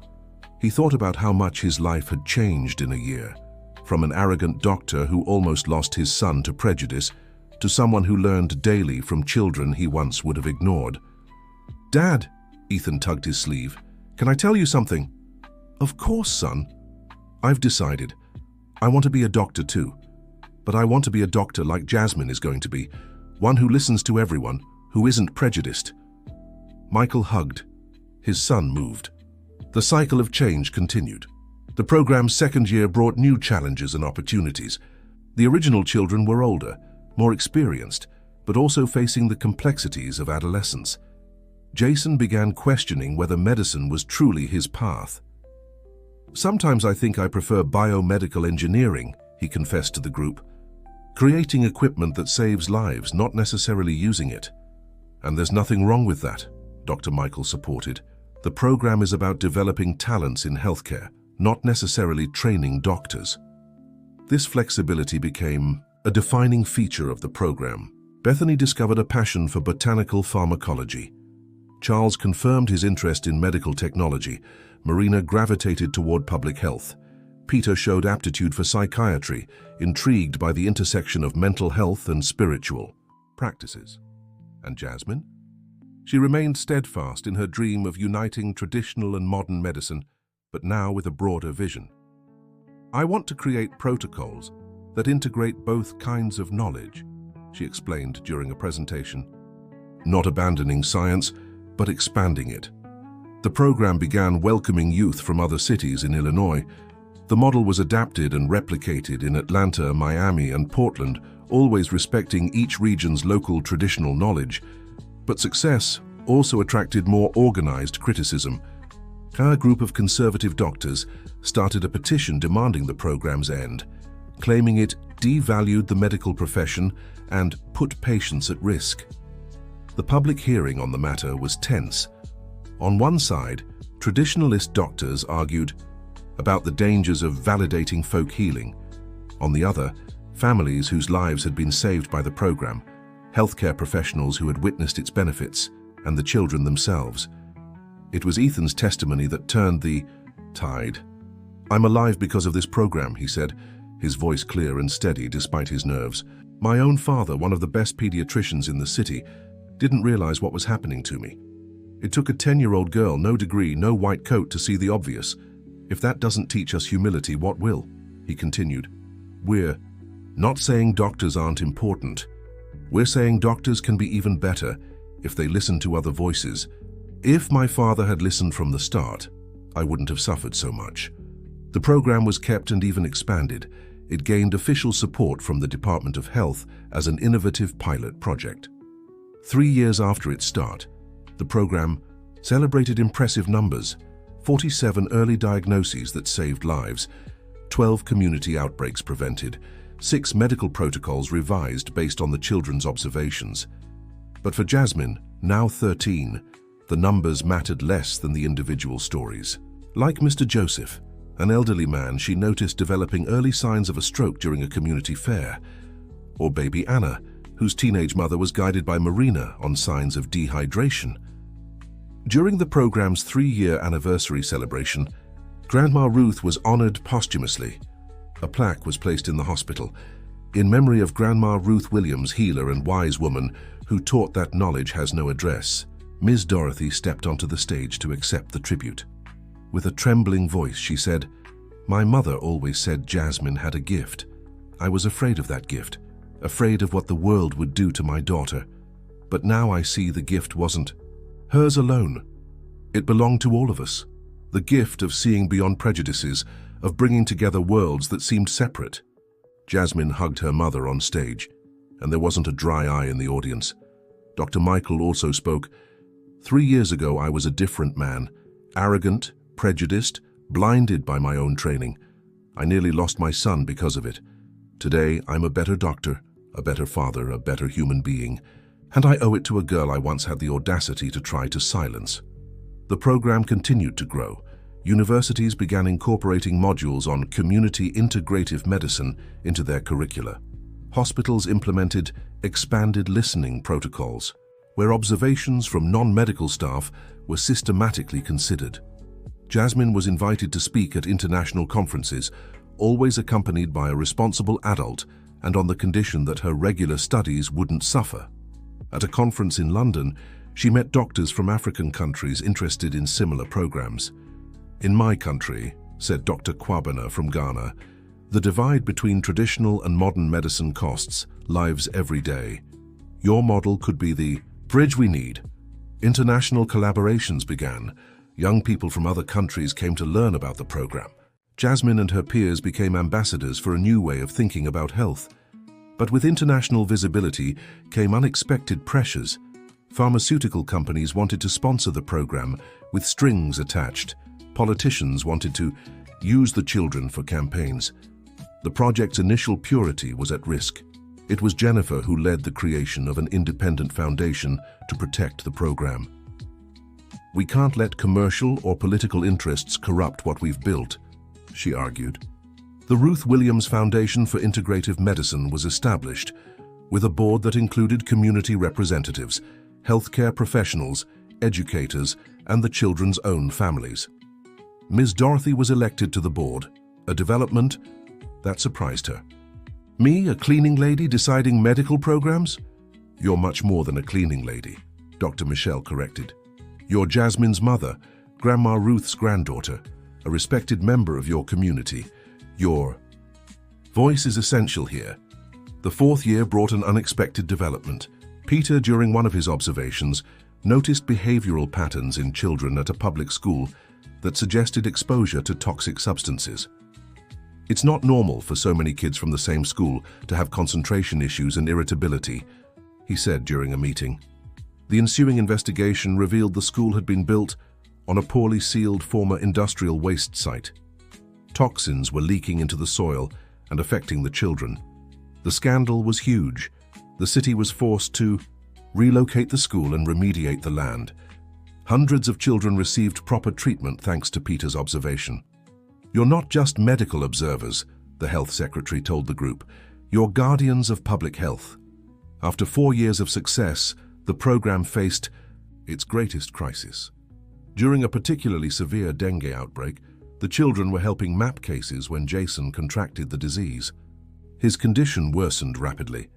He thought about how much his life had changed in a year, from an arrogant doctor who almost lost his son to prejudice, to someone who learned daily from children he once would have ignored. "Dad," Ethan tugged his sleeve, "can I tell you something?" "Of course, son." "I've decided. I want to be a doctor too. But I want to be a doctor like Jasmine is going to be, one who listens to everyone, who isn't prejudiced." Michael hugged. His son moved. The cycle of change continued. The program's second year brought new challenges and opportunities. The original children were older, more experienced, but also facing the complexities of adolescence. Jason began questioning whether medicine was truly his path. "Sometimes I think I prefer biomedical engineering," he confessed to the group. "Creating equipment that saves lives, not necessarily using it." "And there's nothing wrong with that," Dr. Michael supported. "The program is about developing talents in healthcare, not necessarily training doctors." This flexibility became a defining feature of the program. Bethany discovered a passion for botanical pharmacology. Charles confirmed his interest in medical technology. Marina gravitated toward public health. Peter showed aptitude for psychiatry, intrigued by the intersection of mental health and spiritual practices. And Jasmine? She remained steadfast in her dream of uniting traditional and modern medicine, but now with a broader vision. "I want to create protocols that integrate both kinds of knowledge," she explained during a presentation. "Not abandoning science, but expanding it." The program began welcoming youth from other cities in Illinois. The model was adapted and replicated in Atlanta, Miami, and Portland, always respecting each region's local traditional knowledge. But success also attracted more organized criticism. A group of conservative doctors started a petition demanding the program's end, claiming it devalued the medical profession and put patients at risk. The public hearing on the matter was tense. On one side, traditionalist doctors argued about the dangers of validating folk healing. On the other, families whose lives had been saved by the program, healthcare professionals who had witnessed its benefits, and the children themselves. It was Ethan's testimony that turned the tide. "I'm alive because of this program," he said, his voice clear and steady despite his nerves. "My own father, one of the best pediatricians in the city, didn't realize what was happening to me. It took a 10-year-old girl, no degree, no white coat, to see the obvious. If that doesn't teach us humility, what will?" He continued. "We're not saying doctors aren't important. We're saying doctors can be even better if they listen to other voices. If my father had listened from the start, I wouldn't have suffered so much." The program was kept and even expanded. It gained official support from the Department of Health as an innovative pilot project. 3 years after its start, the program celebrated impressive numbers: 47 early diagnoses that saved lives, 12 community outbreaks prevented, 6 medical protocols revised based on the children's observations. But for Jasmine, now 13, the numbers mattered less than the individual stories. Like Mr. Joseph, an elderly man she noticed developing early signs of a stroke during a community fair, or baby Anna, whose teenage mother was guided by Marina on signs of dehydration. During the program's 3-year anniversary celebration, Grandma Ruth was honored posthumously. A plaque was placed in the hospital, in memory of Grandma Ruth Williams, healer and wise woman who taught that knowledge has no address. Ms. Dorothy stepped onto the stage to accept the tribute. With a trembling voice, she said, "My mother always said Jasmine had a gift. I was afraid of that gift, afraid of what the world would do to my daughter. But now I see the gift wasn't hers alone. It belonged to all of us. The gift of seeing beyond prejudices, of bringing together worlds that seemed separate." Jasmine hugged her mother on stage, and there wasn't a dry eye in the audience. Dr. Michael also spoke. 3 years ago, I was a different man, arrogant, prejudiced, blinded by my own training. I nearly lost my son because of it. Today, I'm a better doctor, a better father, a better human being, and I owe it to a girl I once had the audacity to try to silence. The program continued to grow. Universities began incorporating modules on community integrative medicine into their curricula. Hospitals implemented expanded listening protocols, where observations from non-medical staff were systematically considered. Jasmine was invited to speak at international conferences, always accompanied by a responsible adult and on the condition that her regular studies wouldn't suffer. At a conference in London, she met doctors from African countries interested in similar programs. "In my country," said Dr. Kwabena from Ghana, "the divide between traditional and modern medicine costs lives every day. Your model could be the bridge we need." International collaborations began. Young people from other countries came to learn about the program. Jasmine and her peers became ambassadors for a new way of thinking about health. But with international visibility came unexpected pressures. Pharmaceutical companies wanted to sponsor the program with strings attached. Politicians wanted to use the children for campaigns. The project's initial purity was at risk. It was Jennifer who led the creation of an independent foundation to protect the program. "We can't let commercial or political interests corrupt what we've built," she argued. The Ruth Williams Foundation for Integrative Medicine was established, with a board that included community representatives, healthcare professionals, educators, and the children's own families. Ms. Dorothy was elected to the board, a development that surprised her. "Me, a cleaning lady, deciding medical programs?" "You're much more than a cleaning lady," Dr. Michelle corrected. "You're Jasmine's mother, Grandma Ruth's granddaughter, a respected member of your community. Your voice is essential here." The 4th year brought an unexpected development. Peter, during one of his observations, noticed behavioral patterns in children at a public school that suggested exposure to toxic substances. "It's not normal for so many kids from the same school to have concentration issues and irritability," he said during a meeting. The ensuing investigation revealed the school had been built on a poorly sealed former industrial waste site. Toxins were leaking into the soil and affecting the children. The scandal was huge. The city was forced to relocate the school and remediate the land. Hundreds of children received proper treatment thanks to Peter's observation. "You're not just medical observers," the health secretary told the group. "You're guardians of public health." After 4 years of success, the program faced its greatest crisis. During a particularly severe dengue outbreak, the children were helping map cases when Jason contracted the disease. His condition worsened rapidly.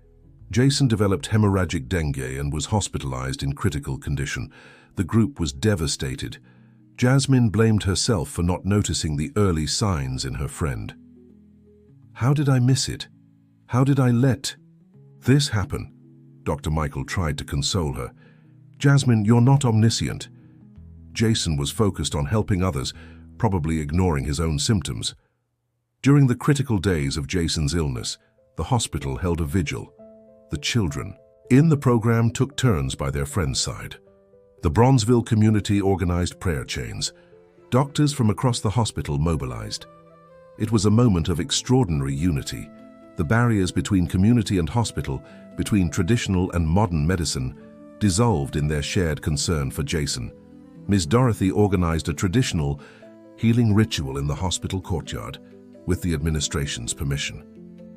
Jason developed hemorrhagic dengue and was hospitalized in critical condition. The group was devastated. Jasmine blamed herself for not noticing the early signs in her friend. "How did I miss it? How did I let this happen?" Dr. Michael tried to console her. "Jasmine, you're not omniscient." Jason was focused on helping others, probably ignoring his own symptoms. During the critical days of Jason's illness, the hospital held a vigil. The children in the program took turns by their friend's side. The Bronzeville community organized prayer chains. Doctors from across the hospital mobilized. It was a moment of extraordinary unity. The barriers between community and hospital, between traditional and modern medicine, dissolved in their shared concern for Jason. Ms. Dorothy organized a traditional healing ritual in the hospital courtyard, with the administration's permission.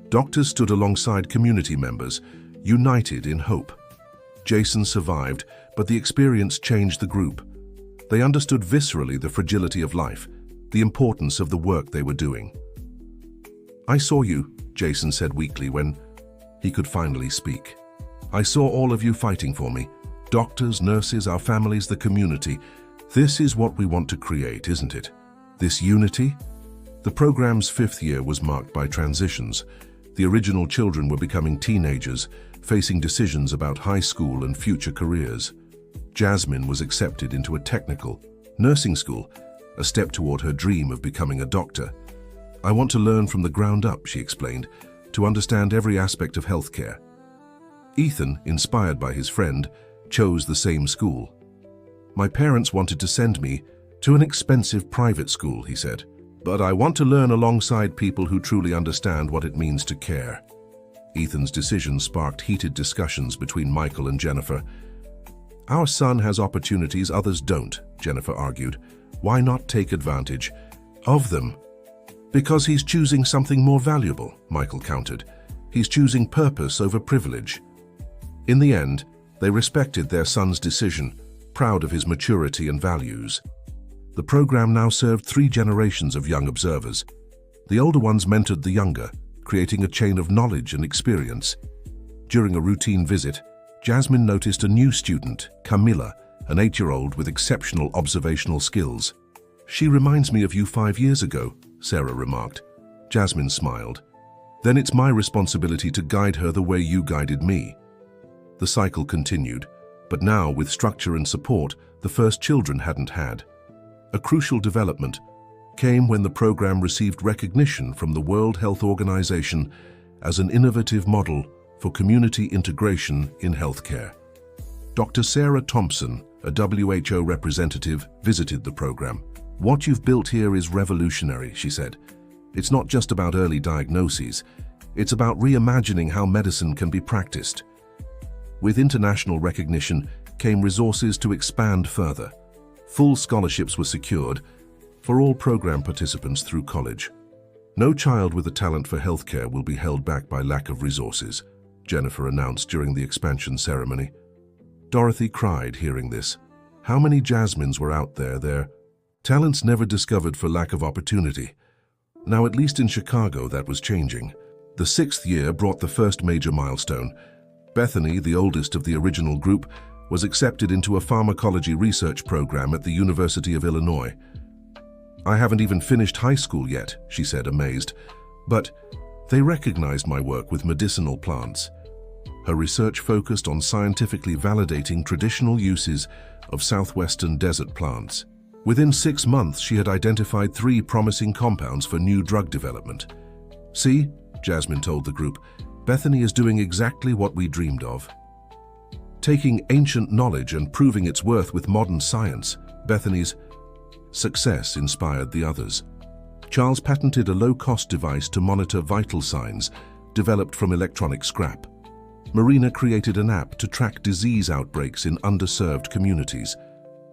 Doctors stood alongside community members, united in hope. Jason survived, but the experience changed the group. They understood viscerally the fragility of life, the importance of the work they were doing. "I saw you," Jason said weakly when he could finally speak. "I saw all of you fighting for me. Doctors, nurses, our families, the community. This is what we want to create, isn't it? This unity?" The program's 5th year was marked by transitions. The original children were becoming teenagers, facing decisions about high school and future careers. Jasmine was accepted into a technical nursing school, a step toward her dream of becoming a doctor. "I want to learn from the ground up," she explained, "to understand every aspect of healthcare." Ethan, inspired by his friend, chose the same school. My parents wanted to send me to an expensive private school, he said. But I want to learn alongside people who truly understand what it means to care. Ethan's decision sparked heated discussions between Michael and Jennifer. Our son has opportunities others don't, Jennifer argued. Why not take advantage of them? Because he's choosing something more valuable, Michael countered. He's choosing purpose over privilege. In the end, they respected their son's decision, proud of his maturity and values. The program now served 3 generations of young observers. The older ones mentored the younger, creating a chain of knowledge and experience. During a routine visit, Jasmine noticed a new student, Camilla, an 8-year-old with exceptional observational skills. She reminds me of you 5 years ago, Sarah remarked. Jasmine smiled. Then it's my responsibility to guide her the way you guided me. The cycle continued, but now with structure and support the first children hadn't had. A crucial development came when the program received recognition from the World Health Organization as an innovative model for community integration in healthcare. Dr. Sarah Thompson, a WHO representative, visited the program. What you've built here is revolutionary, she said. It's not just about early diagnoses, it's about reimagining how medicine can be practiced. With international recognition came resources to expand further. Full scholarships were secured for all program participants through college. No child with a talent for healthcare will be held back by lack of resources, Jennifer announced during the expansion ceremony. Dorothy cried hearing this. How many Jasmines were out there, their talents never discovered for lack of opportunity? Now, at least in Chicago, that was changing. The 6th year brought the first major milestone. Bethany, the oldest of the original group, was accepted into a pharmacology research program at the University of Illinois. I haven't even finished high school yet, she said, amazed, but they recognized my work with medicinal plants. Her research focused on scientifically validating traditional uses of southwestern desert plants. Within 6 months, she had identified 3 promising compounds for new drug development. See, Jasmine told the group, Bethany is doing exactly what we dreamed of. Taking ancient knowledge and proving its worth with modern science, Bethany's success inspired the others. Charles patented a low-cost device to monitor vital signs developed from electronic scrap. Marina created an app to track disease outbreaks in underserved communities.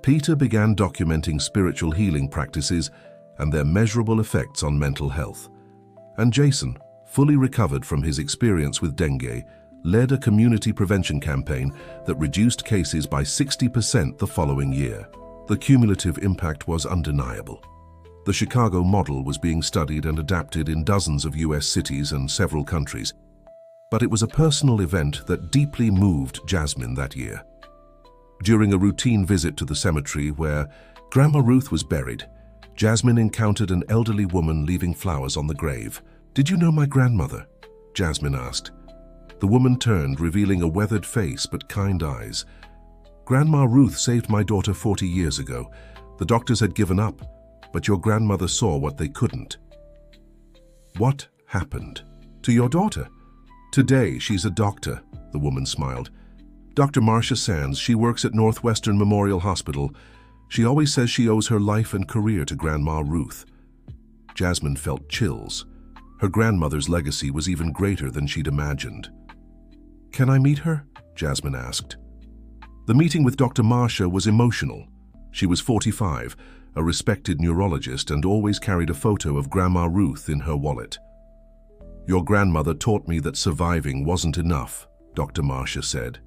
Peter began documenting spiritual healing practices and their measurable effects on mental health. And Jason, fully recovered from his experience with dengue, led a community prevention campaign that reduced cases by 60% the following year. The cumulative impact was undeniable. The Chicago model was being studied and adapted in dozens of US cities and several countries. But it was a personal event that deeply moved Jasmine that year. During a routine visit to the cemetery where Grandma Ruth was buried, Jasmine encountered an elderly woman leaving flowers on the grave. "Did you know my grandmother?" Jasmine asked. The woman turned, revealing a weathered face but kind eyes. "Grandma Ruth saved my daughter 40 years ago. The doctors had given up, but your grandmother saw what they couldn't." "What happened to your daughter?" "Today, she's a doctor," the woman smiled. "Dr. Marcia Sands, she works at Northwestern Memorial Hospital. She always says she owes her life and career to Grandma Ruth." Jasmine felt chills. Her grandmother's legacy was even greater than she'd imagined. "Can I meet her?" Jasmine asked. The meeting with Dr. Marcia was emotional. She was 45, a respected neurologist, and always carried a photo of Grandma Ruth in her wallet. "Your grandmother taught me that surviving wasn't enough," Dr. Marcia said.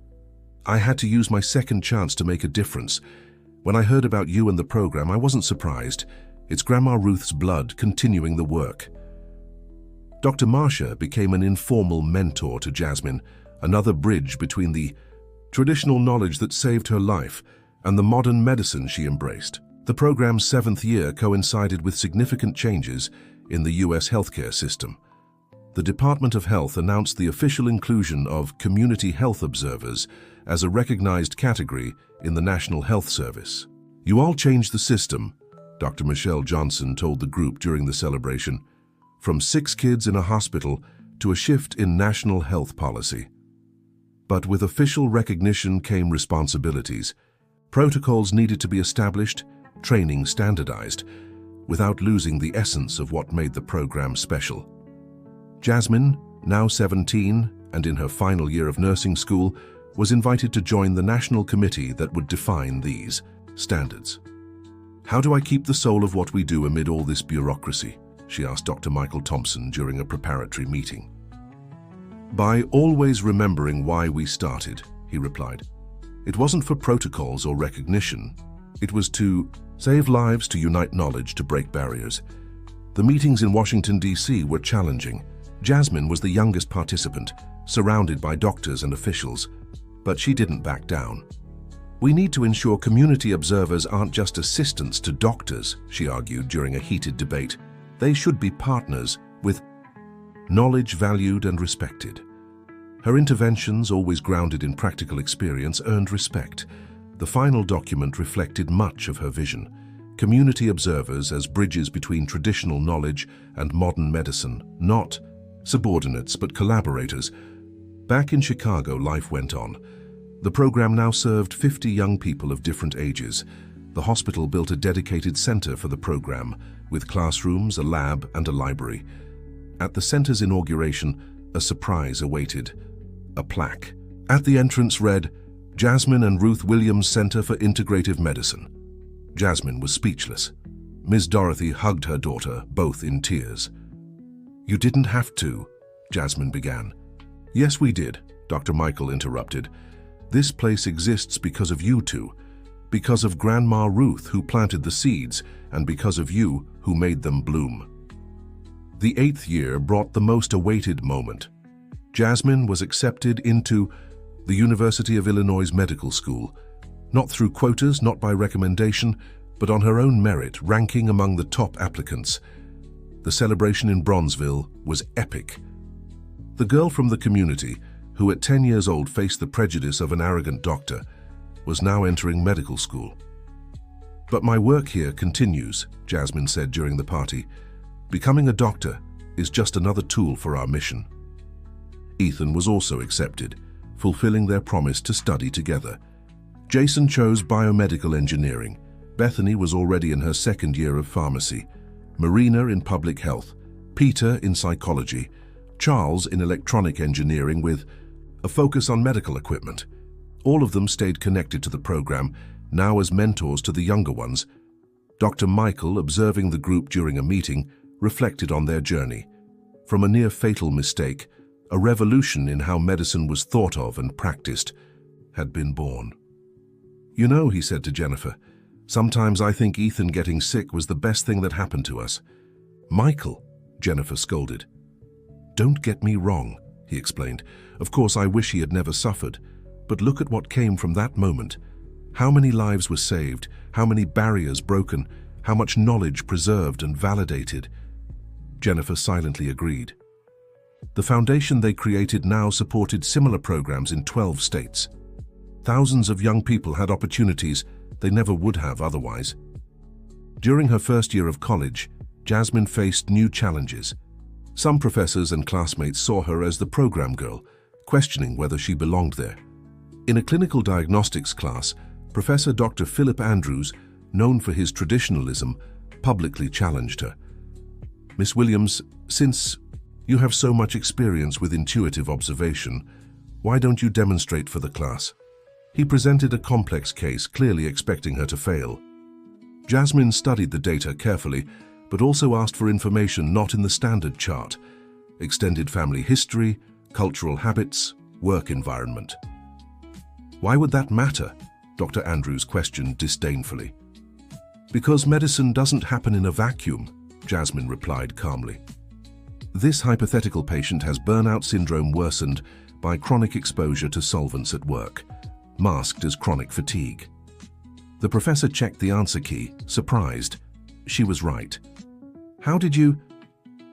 "I had to use my second chance to make a difference. When I heard about you and the program, I wasn't surprised. It's Grandma Ruth's blood continuing the work." Dr. Marcia became an informal mentor to Jasmine, another bridge between the traditional knowledge that saved her life and the modern medicine she embraced. The program's 7th year coincided with significant changes in the US healthcare system. The Department of Health announced the official inclusion of community health observers as a recognized category in the National Health Service. "You all changed the system," Dr. Michelle Johnson told the group during the celebration, "from 6 kids in a hospital to a shift in national health policy." But with official recognition came responsibilities. Protocols needed to be established, training standardized, without losing the essence of what made the program special. Jasmine, now 17 and in her final year of nursing school, was invited to join the national committee that would define these standards. "How do I keep the soul of what we do amid all this bureaucracy?" she asked Dr. Michael Thompson during a preparatory meeting. "By always remembering why we started," he replied. "It wasn't for protocols or recognition. It was to save lives, to unite knowledge, to break barriers." The meetings in Washington, D.C. were challenging. Jasmine was the youngest participant, surrounded by doctors and officials, but she didn't back down. "We need to ensure community observers aren't just assistants to doctors," she argued during a heated debate. "They should be partners with knowledge valued and respected." Her interventions, always grounded in practical experience, earned respect. The final document reflected much of her vision: community observers as bridges between traditional knowledge and modern medicine, not subordinates but collaborators. Back in Chicago, life went on. The program now served 50 young people of different ages. The hospital built a dedicated center for the program, with classrooms, a lab, and a library. At the center's inauguration, a surprise awaited: a plaque. At the entrance read, "Jasmine and Ruth Williams Center for Integrative Medicine." Jasmine was speechless. Ms. Dorothy hugged her daughter, both in tears. "You didn't have to," Jasmine began. "Yes, we did," Dr. Michael interrupted. "This place exists because of you two, because of Grandma Ruth who planted the seeds, and because of you who made them bloom." The 8th year brought the most awaited moment. Jasmine was accepted into the University of Illinois Medical School, not through quotas, not by recommendation, but on her own merit, ranking among the top applicants. The celebration in Bronzeville was epic. The girl from the community, who at 10 years old faced the prejudice of an arrogant doctor, was now entering medical school. "But my work here continues," Jasmine said during the party. "Becoming a doctor is just another tool for our mission." Ethan was also accepted, fulfilling their promise to study together. Jason chose biomedical engineering. Bethany was already in her 2nd year of pharmacy. Marina in public health. Peter in psychology. Charles in electronic engineering with a focus on medical equipment. All of them stayed connected to the program, now as mentors to the younger ones. Dr. Michael, observing the group during a meeting, reflected on their journey. From a near-fatal mistake, a revolution in how medicine was thought of and practiced had been born. "You know," he said to Jennifer, "sometimes I think Ethan getting sick was the best thing that happened to us." "Michael," Jennifer scolded. "Don't get me wrong," he explained. "Of course, I wish he had never suffered. But look at what came from that moment. How many lives were saved, how many barriers broken, how much knowledge preserved and validated." Jennifer silently agreed. The foundation they created now supported similar programs in 12 states. Thousands of young people had opportunities they never would have otherwise. During her 1st year of college, Jasmine faced new challenges. Some professors and classmates saw her as the program girl, questioning whether she belonged there. In a clinical diagnostics class, Professor Dr. Philip Andrews, known for his traditionalism, publicly challenged her. "Miss Williams, since you have so much experience with intuitive observation, why don't you demonstrate for the class?" He presented a complex case, clearly expecting her to fail. Jasmine studied the data carefully, but also asked for information not in the standard chart: extended family history, cultural habits, work environment. "Why would that matter?" Dr. Andrews questioned disdainfully. "Because medicine doesn't happen in a vacuum," Jasmine replied calmly. "This hypothetical patient has burnout syndrome worsened by chronic exposure to solvents at work, masked as chronic fatigue." The professor checked the answer key, surprised. She was right. "How did you—"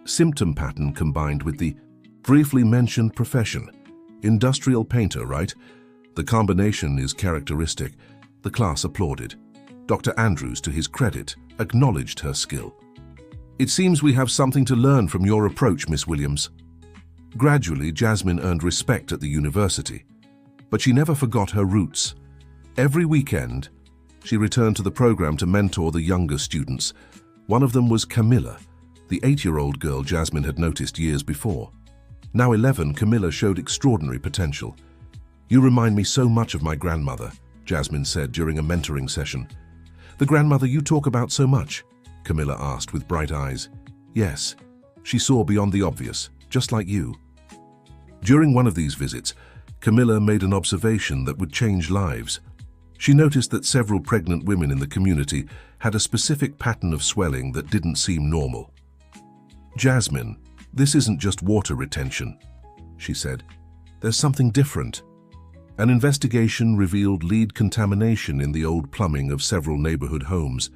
"Symptom pattern combined with the briefly mentioned profession. Industrial painter, right? The combination is characteristic." The class applauded. Dr. Andrews, to his credit, acknowledged her skill. "It seems we have something to learn from your approach, Miss Williams." Gradually, Jasmine earned respect at the university, but she never forgot her roots. Every weekend, She returned to the program to mentor the younger students. One of them was Camilla, the 8-year-old girl Jasmine had noticed years before. Now 11, Camilla showed extraordinary potential. "You remind me so much of my grandmother," Jasmine said during a mentoring session. "The grandmother you talk about so much?" Camilla asked with bright eyes. "Yes, she saw beyond the obvious, just like you." During one of these visits, Camilla made an observation that would change lives. She noticed that several pregnant women in the community had a specific pattern of swelling that didn't seem normal. "Jasmine, this isn't just water retention," she said. "There's something different." An investigation revealed lead contamination in the old plumbing of several neighborhood homes.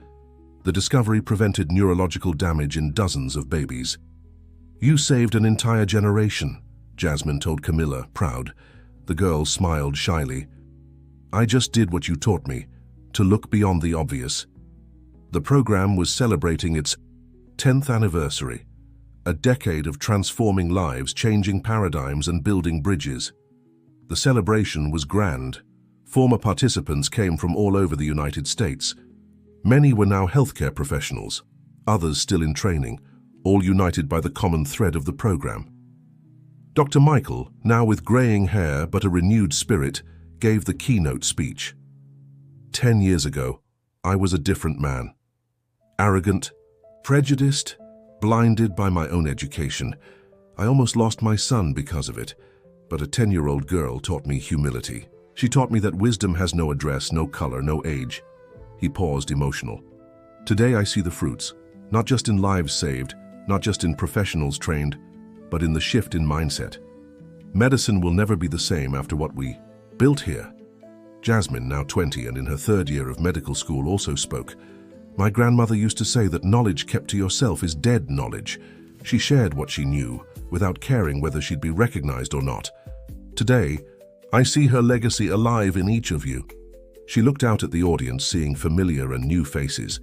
The discovery prevented neurological damage in dozens of babies. "You saved an entire generation," Jasmine told Camilla, proud. The girl smiled shyly. "I just did what you taught me, to look beyond the obvious." The program was celebrating its 10th anniversary, a decade of transforming lives, changing paradigms, and building bridges. The celebration was grand. Former participants came from all over the United States. Many were now healthcare professionals, others still in training, all united by the common thread of the program. Dr. Michael, now with graying hair but a renewed spirit, gave the keynote speech. 10 years ago, I was a different man. Arrogant, prejudiced, blinded by my own education. I almost lost my son because of it, but a 10-year-old girl taught me humility. She taught me that wisdom has no address, no color, no age. He paused, emotional. Today I see the fruits, not just in lives saved, not just in professionals trained, but in the shift in mindset. Medicine will never be the same after what we built here. Jasmine, now 20 and in her 3rd year of medical school, also spoke. "My grandmother used to say that knowledge kept to yourself is dead knowledge." She shared what she knew, without caring whether she'd be recognized or not. Today, I see her legacy alive in each of you. She looked out at the audience, seeing familiar and new faces.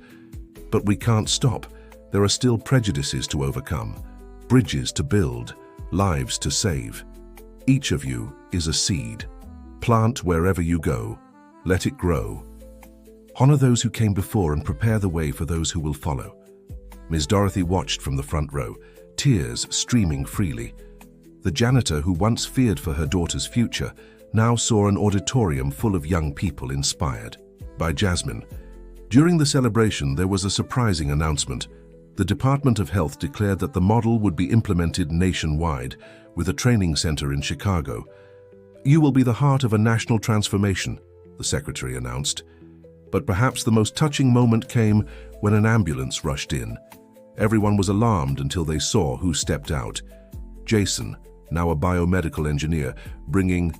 "But we can't stop. There are still prejudices to overcome, bridges to build, lives to save. Each of you is a seed. Plant wherever you go. Let it grow. Honor those who came before and prepare the way for those who will follow." Ms. Dorothy watched from the front row, tears streaming freely. The janitor who once feared for her daughter's future now saw an auditorium full of young people inspired by Jasmine. During the celebration, there was a surprising announcement. The Department of Health declared that the model would be implemented nationwide, with a training center in Chicago. "You will be the heart of a national transformation," the secretary announced. But perhaps the most touching moment came when an ambulance rushed in. Everyone was alarmed until they saw who stepped out. Jason, now a biomedical engineer, bringing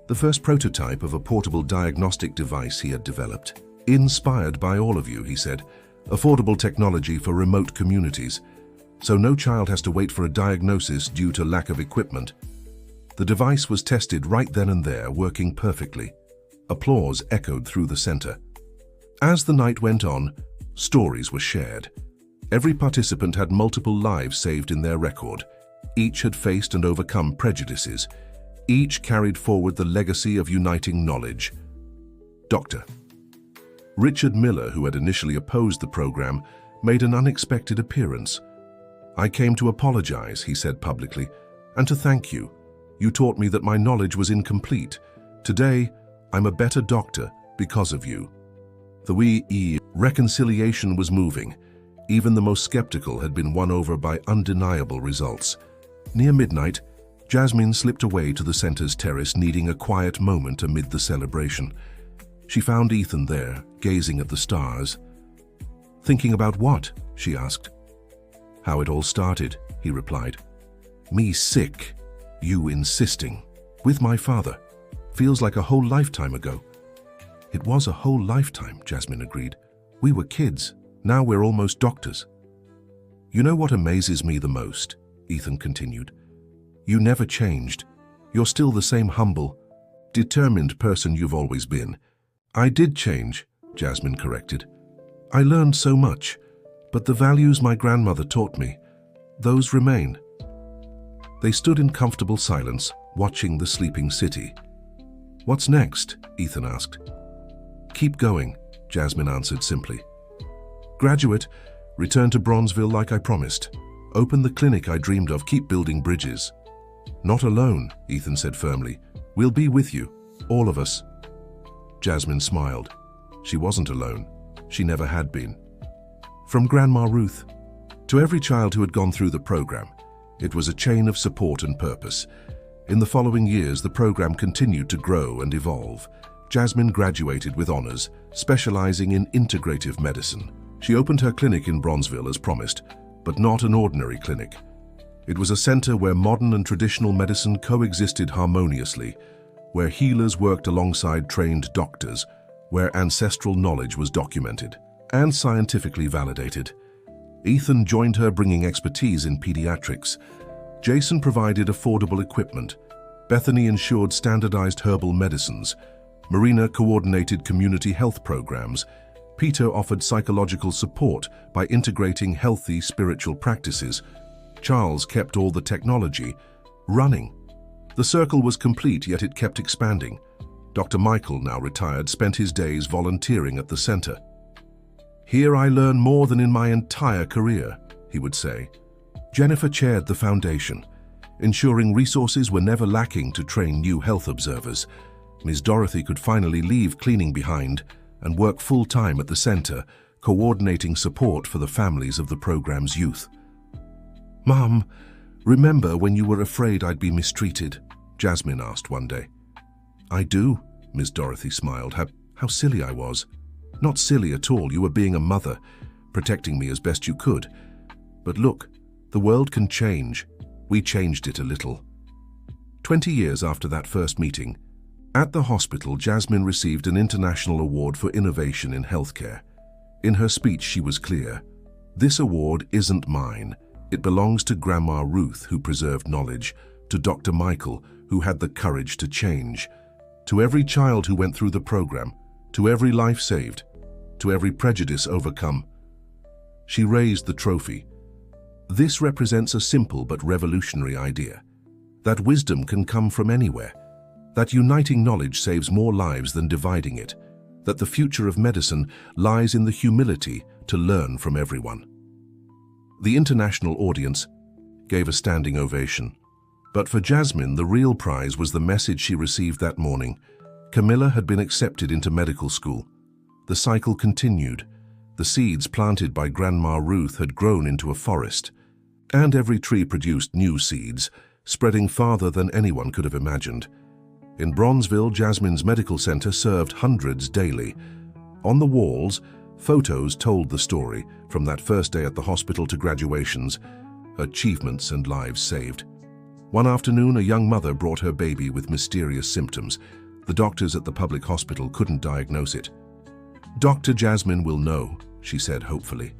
the first prototype of a portable diagnostic device he had developed. "Inspired by all of you," he said. "Affordable technology for remote communities, so no child has to wait for a diagnosis due to lack of equipment." The device was tested right then and there, working perfectly. Applause echoed through the center. As the night went on, stories were shared. Every participant had multiple lives saved in their record. Each had faced and overcome prejudices. Each carried forward the legacy of uniting knowledge. Dr. Richard Miller, who had initially opposed the program, made an unexpected appearance. "I came to apologize," he said publicly, "and to thank you. You taught me that my knowledge was incomplete. Today, I'm a better doctor because of you." The reconciliation was moving. Even the most skeptical had been won over by undeniable results. Near midnight, Jasmine slipped away to the center's terrace, needing a quiet moment amid the celebration. She found Ethan there, gazing at the stars. "Thinking about what?" she asked. "How it all started," he replied. "Me sick, you insisting. With my father. Feels like a whole lifetime ago." "It was a whole lifetime," Jasmine agreed. "We were kids. Now we're almost doctors." "You know what amazes me the most?" Ethan continued. "You never changed. You're still the same humble, determined person you've always been." "I did change," Jasmine corrected. "I learned so much, but the values my grandmother taught me, those remain." They stood in comfortable silence, watching the sleeping city. "What's next?" Ethan asked. "Keep going. Jasmine answered simply. Graduate, return to Bronzeville like I promised. Open the clinic I dreamed of, keep building bridges. Not alone, Ethan said firmly. We'll be with you, all of us. Jasmine smiled. She wasn't alone. She never had been. From Grandma Ruth. To every child who had gone through the program, it was a chain of support and purpose. In the following years, the program continued to grow and evolve. Jasmine graduated with honors, specializing in integrative medicine. She opened her clinic in Bronzeville as promised, but not an ordinary clinic. It was a center where modern and traditional medicine coexisted harmoniously, where healers worked alongside trained doctors, where ancestral knowledge was documented and scientifically validated. Ethan joined her, bringing expertise in pediatrics. Jason provided affordable equipment. Bethany ensured standardized herbal medicines. Marina coordinated community health programs. Peter offered psychological support by integrating healthy spiritual practices. Charles kept all the technology running. The circle was complete, yet it kept expanding. Dr. Michael, now retired, spent his days volunteering at the center. Here I learn more than in my entire career, he would say. Jennifer chaired the foundation, ensuring resources were never lacking to train new health observers. Ms. Dorothy could finally leave cleaning behind and work full-time at the center, coordinating support for the families of the program's youth. Mom, remember when you were afraid I'd be mistreated? Jasmine asked one day. I do, Ms. Dorothy smiled. How silly I was. Not silly at all, you were being a mother, protecting me as best you could. But look, the world can change. We changed it a little. 20 years after that first meeting, at the hospital, Jasmine received an international award for innovation in healthcare. In her speech, she was clear. This award isn't mine. It belongs to Grandma Ruth, who preserved knowledge, to Dr. Michael, who had the courage to change, to every child who went through the program, to every life saved, to every prejudice overcome. She raised the trophy. This represents a simple but revolutionary idea, that wisdom can come from anywhere, that uniting knowledge saves more lives than dividing it, that the future of medicine lies in the humility to learn from everyone. The international audience gave a standing ovation. But for Jasmine, the real prize was the message she received that morning. Camilla had been accepted into medical school. The cycle continued. The seeds planted by Grandma Ruth had grown into a forest, and every tree produced new seeds, spreading farther than anyone could have imagined. In Bronzeville, Jasmine's medical center served hundreds daily. On the walls, photos told the story, from that first day at the hospital to graduations, achievements and lives saved. One afternoon, a young mother brought her baby with mysterious symptoms. The doctors at the public hospital couldn't diagnose it. Dr. Jasmine will know, she said hopefully.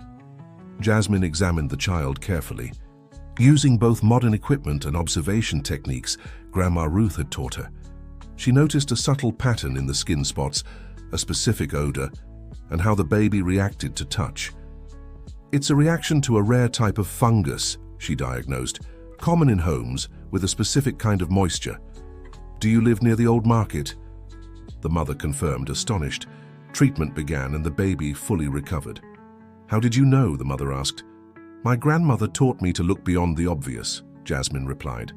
Jasmine examined the child carefully. Using both modern equipment and observation techniques Grandma Ruth had taught her, she noticed a subtle pattern in the skin spots, a specific odor, and how the baby reacted to touch. It's a reaction to a rare type of fungus, she diagnosed, common in homes with a specific kind of moisture. Do you live near the old market? The mother confirmed, astonished. Treatment began and the baby fully recovered. How did you know? The mother asked. My grandmother taught me to look beyond the obvious, Jasmine replied.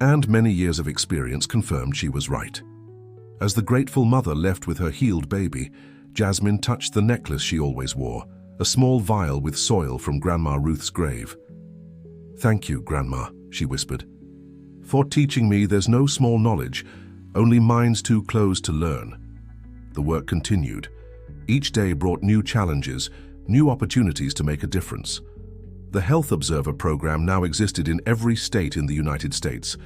And many years of experience confirmed she was right. As the grateful mother left with her healed baby, Jasmine touched the necklace she always wore, a small vial with soil from Grandma Ruth's grave. Thank you, Grandma, she whispered, for teaching me there's no small knowledge, only minds too closed to learn. The work continued. Each day brought new challenges, new opportunities to make a difference. The Health Observer program now existed in every state in the United States,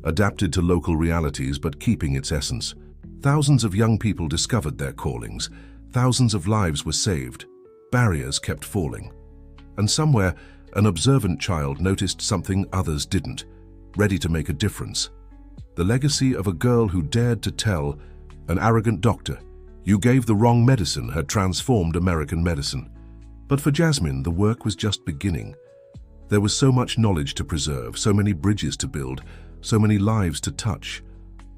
adapted to local realities but keeping its essence. Thousands of young people discovered their callings. Thousands of lives were saved. Barriers kept falling. And somewhere, an observant child noticed something others didn't, ready to make a difference. The legacy of a girl who dared to tell an arrogant doctor, "You gave the wrong medicine," had transformed American medicine. But for Jasmine, the work was just beginning. There was so much knowledge to preserve, so many bridges to build, so many lives to touch.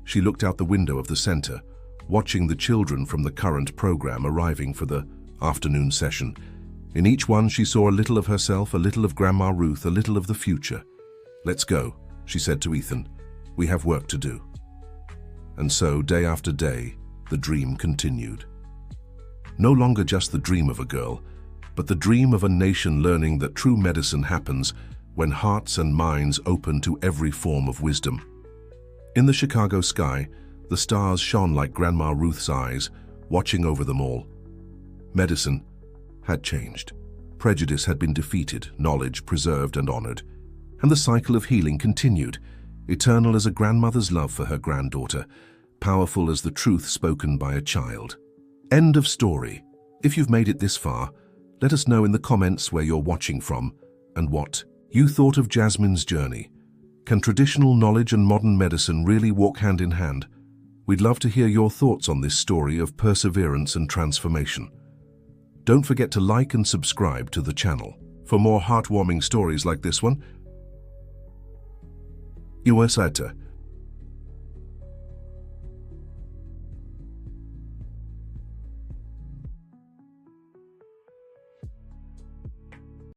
She looked out the window of the center. watching the children from the current program arriving for the afternoon session. In each one, she saw a little of herself, a little of Grandma Ruth, a little of the future. "Let's go," she said to Ethan. "We have work to do." And so, day after day, the dream continued. No longer just the dream of a girl, but the dream of a nation learning that true medicine happens when hearts and minds open to every form of wisdom. In the Chicago sky, the stars shone like Grandma Ruth's eyes, watching over them all. Medicine had changed. Prejudice had been defeated, knowledge preserved and honored. And the cycle of healing continued, eternal as a grandmother's love for her granddaughter, powerful as the truth spoken by a child. End of story. If you've made it this far, let us know in the comments where you're watching from and what you thought of Jasmine's journey. Can traditional knowledge and modern medicine really walk hand in hand? We'd love to hear your thoughts on this story of perseverance and transformation. Don't forget to like and subscribe to the channel for more heartwarming stories like this one. Iwasata.